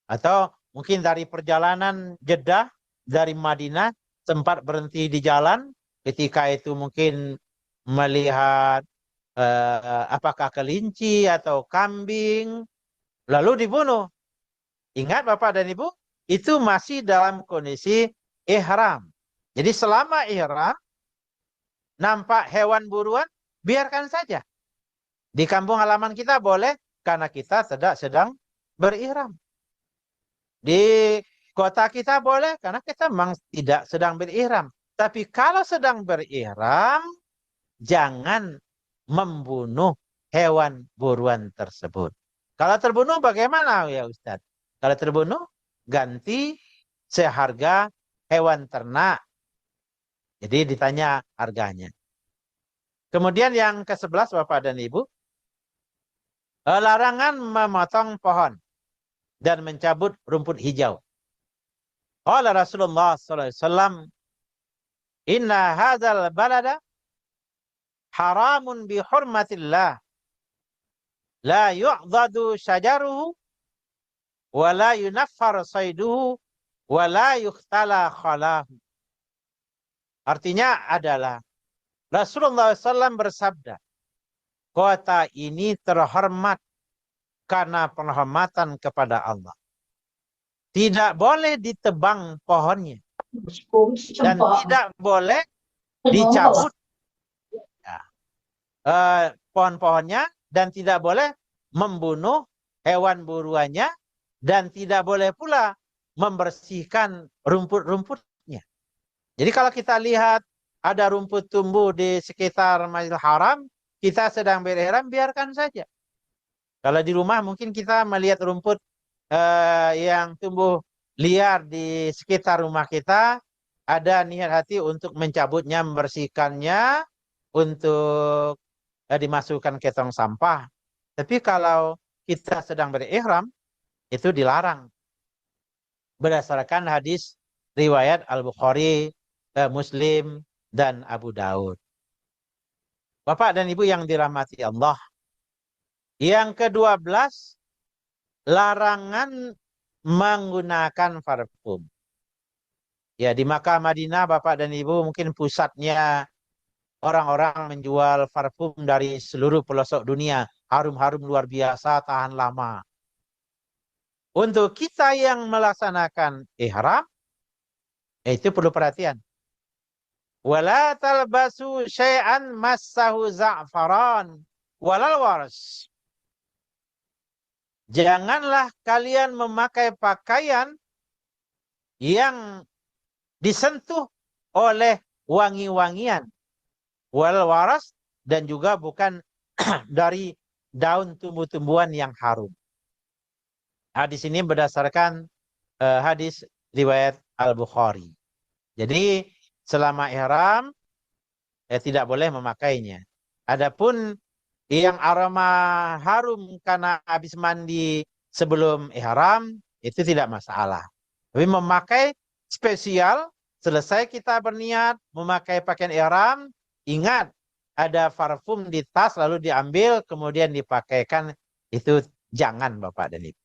Atau mungkin dari perjalanan Jeddah dari Madinah sempat berhenti di jalan. Ketika itu mungkin melihat apakah kelinci atau kambing. Lalu dibunuh. Ingat Bapak dan Ibu, itu masih dalam kondisi ihram. Jadi selama ihram, nampak hewan buruan, biarkan saja. Di kampung halaman kita boleh, karena kita sedang berihram. Di kota kita boleh, karena kita memang tidak sedang berihram. Tapi kalau sedang berihram, jangan membunuh hewan buruan tersebut. Kalau terbunuh bagaimana ya Ustadz? Kalau terbunuh, ganti seharga hewan ternak. Jadi ditanya harganya. Kemudian yang ke-11 Bapak dan Ibu, larangan memotong pohon dan mencabut rumput hijau. Qala Rasulullah sallallahu alaihi wasallam, "Inna hadzal balada haramun bi hurmatillah. La yu'dadu syajaruhu wa la yunaffar sayduhu wa la yukhtala khalahu." Artinya adalah Rasulullah SAW bersabda, kota ini terhormat karena penghormatan kepada Allah. Tidak boleh ditebang pohonnya. Dan tidak boleh dicabut pohon-pohonnya. Dan tidak boleh membunuh hewan buruannya. Dan tidak boleh pula membersihkan rumput-rumputnya. Jadi kalau kita lihat ada rumput tumbuh di sekitar Masjidil Haram, kita sedang berihram, biarkan saja. Kalau di rumah mungkin kita melihat rumput yang tumbuh liar di sekitar rumah kita, ada niat hati untuk mencabutnya, membersihkannya, untuk dimasukkan ke tong sampah. Tapi kalau kita sedang berihram, itu dilarang. Berdasarkan hadis riwayat Al-Bukhari, Muslim, dan Abu Daud. Bapak dan Ibu yang dirahmati Allah. Yang ke-12, larangan menggunakan parfum. Ya, di Makkah Madinah Bapak dan Ibu mungkin pusatnya orang-orang menjual parfum dari seluruh pelosok dunia. Harum-harum luar biasa, tahan lama. Untuk kita yang melaksanakan ihram, itu perlu perhatian. Wala talbasu syai'an massahu za'faran walal waras. Janganlah kalian memakai pakaian yang disentuh oleh wangi-wangian. Wal waras, dan juga bukan dari daun tumbuh-tumbuhan yang harum. Hadis ini berdasarkan hadis riwayat Al-Bukhari. Jadi selama ihram tidak boleh memakainya. Adapun yang aroma harum karena habis mandi sebelum ihram itu tidak masalah. Tapi memakai spesial selesai kita berniat memakai pakaian ihram, ingat ada parfum di tas lalu diambil kemudian dipakaikan, itu jangan Bapak dan Ibu.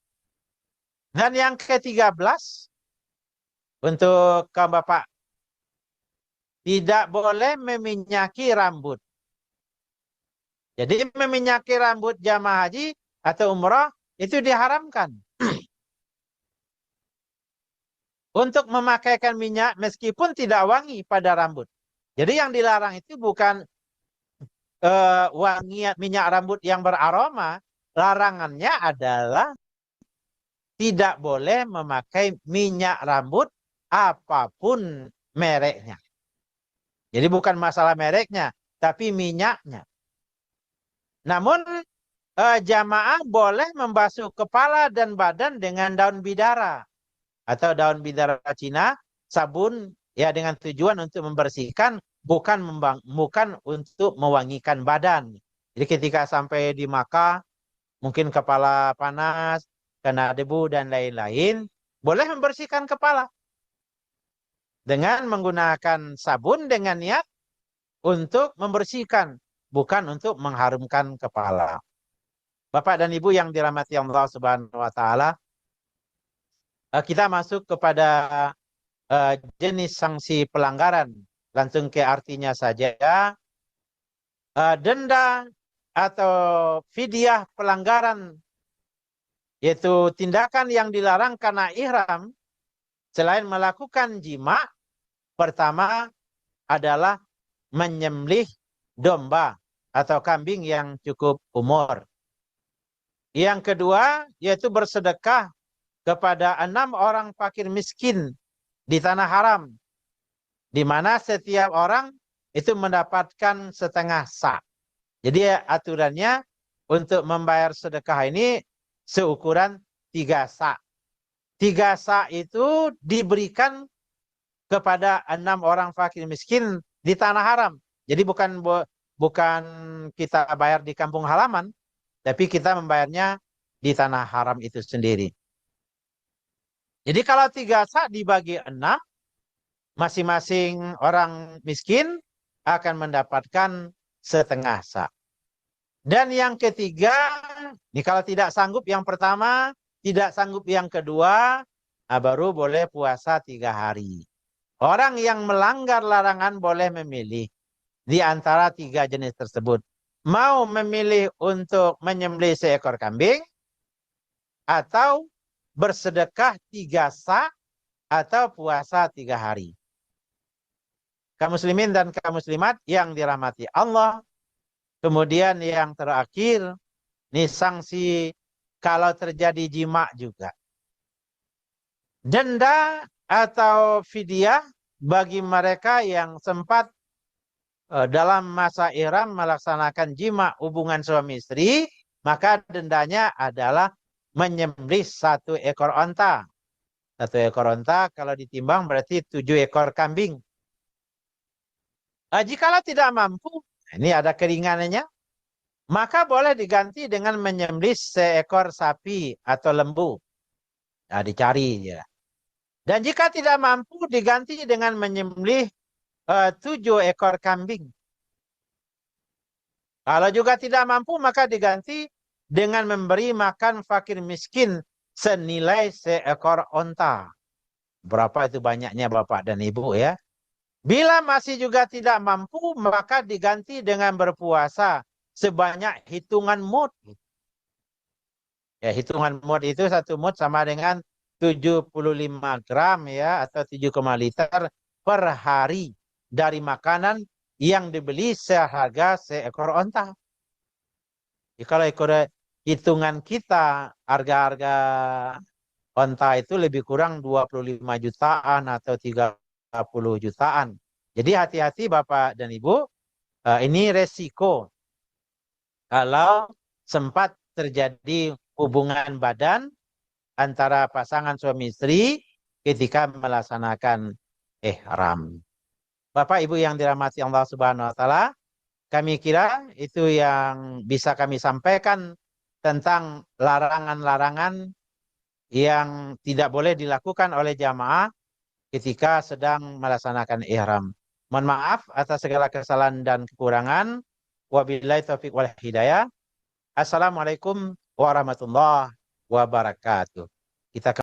Dan yang ke-13 untuk kaum Bapak, tidak boleh meminyaki rambut. Jadi meminyaki rambut jamaah haji atau umrah itu diharamkan. untuk memakaikan minyak meskipun tidak wangi pada rambut. Jadi yang dilarang itu bukan wangi minyak rambut yang beraroma. Larangannya adalah tidak boleh memakai minyak rambut apapun mereknya. Jadi bukan masalah mereknya, tapi minyaknya. Namun jamaah boleh membasuh kepala dan badan dengan daun bidara atau daun bidara Cina, sabun ya dengan tujuan untuk membersihkan, bukan untuk mewangikan badan. Jadi ketika sampai di Makkah, mungkin kepala panas, kena debu dan lain-lain, boleh membersihkan kepala dengan menggunakan sabun dengan niat untuk membersihkan, bukan untuk mengharumkan kepala. Bapak dan Ibu yang dirahmati Allah Subhanahu wa taala, kita masuk kepada jenis sanksi pelanggaran. Langsung ke artinya saja. Denda atau fidyah pelanggaran, yaitu tindakan yang dilarang karena ihram selain melakukan jima. Pertama adalah menyembelih domba atau kambing yang cukup umur. Yang kedua yaitu bersedekah kepada 6 orang fakir miskin di tanah haram, di mana setiap orang itu mendapatkan setengah sa'. Jadi aturannya untuk membayar sedekah ini seukuran 3 sa'. 3 sa' itu diberikan kepada 6 orang fakir miskin di tanah haram. Jadi bukan kita bayar di kampung halaman, tapi kita membayarnya di tanah haram itu sendiri. Jadi kalau 3 sa' dibagi 6, masing-masing orang miskin akan mendapatkan setengah sa'. Dan yang ketiga, ini kalau tidak sanggup yang pertama, tidak sanggup yang kedua, baru boleh puasa 3 hari. Orang yang melanggar larangan boleh memilih di antara 3 jenis tersebut. Mau memilih untuk menyembelih seekor kambing, atau bersedekah 3 sa', atau puasa 3 hari. Kaum muslimin dan kaum muslimat yang dirahmati Allah. Kemudian yang terakhir, ini sanksi kalau terjadi jima juga. Denda atau fidyah bagi mereka yang sempat dalam masa ihram melaksanakan jima hubungan suami istri, maka dendanya adalah menyembelih 1 ekor onta. 1 ekor onta kalau ditimbang berarti 7 ekor kambing. Jikalau tidak mampu, ini ada keringanannya, maka boleh diganti dengan menyembelih seekor sapi atau lembu. Nah, dicari ya. Dan jika tidak mampu, diganti dengan menyembelih 7 ekor kambing. Kalau juga tidak mampu, maka diganti dengan memberi makan fakir miskin senilai seekor onta. Berapa itu banyaknya Bapak dan Ibu ya. Bila masih juga tidak mampu, maka diganti dengan berpuasa sebanyak hitungan mud. Ya, hitungan mud itu 1 mud sama dengan 75 gram ya, atau 7,5 liter per hari dari makanan yang dibeli seharga seekor onta. Jadi kalau hitungan kita, harga-harga onta itu lebih kurang 25 jutaan atau 30 jutaan. Jadi hati-hati Bapak dan Ibu, ini resiko kalau sempat terjadi hubungan badan antara pasangan suami istri ketika melaksanakan ihram. Bapak Ibu yang dirahmati Allah Subhanahu wa taala, kami kira itu yang bisa kami sampaikan tentang larangan-larangan yang tidak boleh dilakukan oleh jamaah ketika sedang melaksanakan ihram. Mohon maaf atas segala kesalahan dan kekurangan. Wabillahi taufiq wal hidayah. Assalamualaikum warahmatullahi wabarakatuh. Kita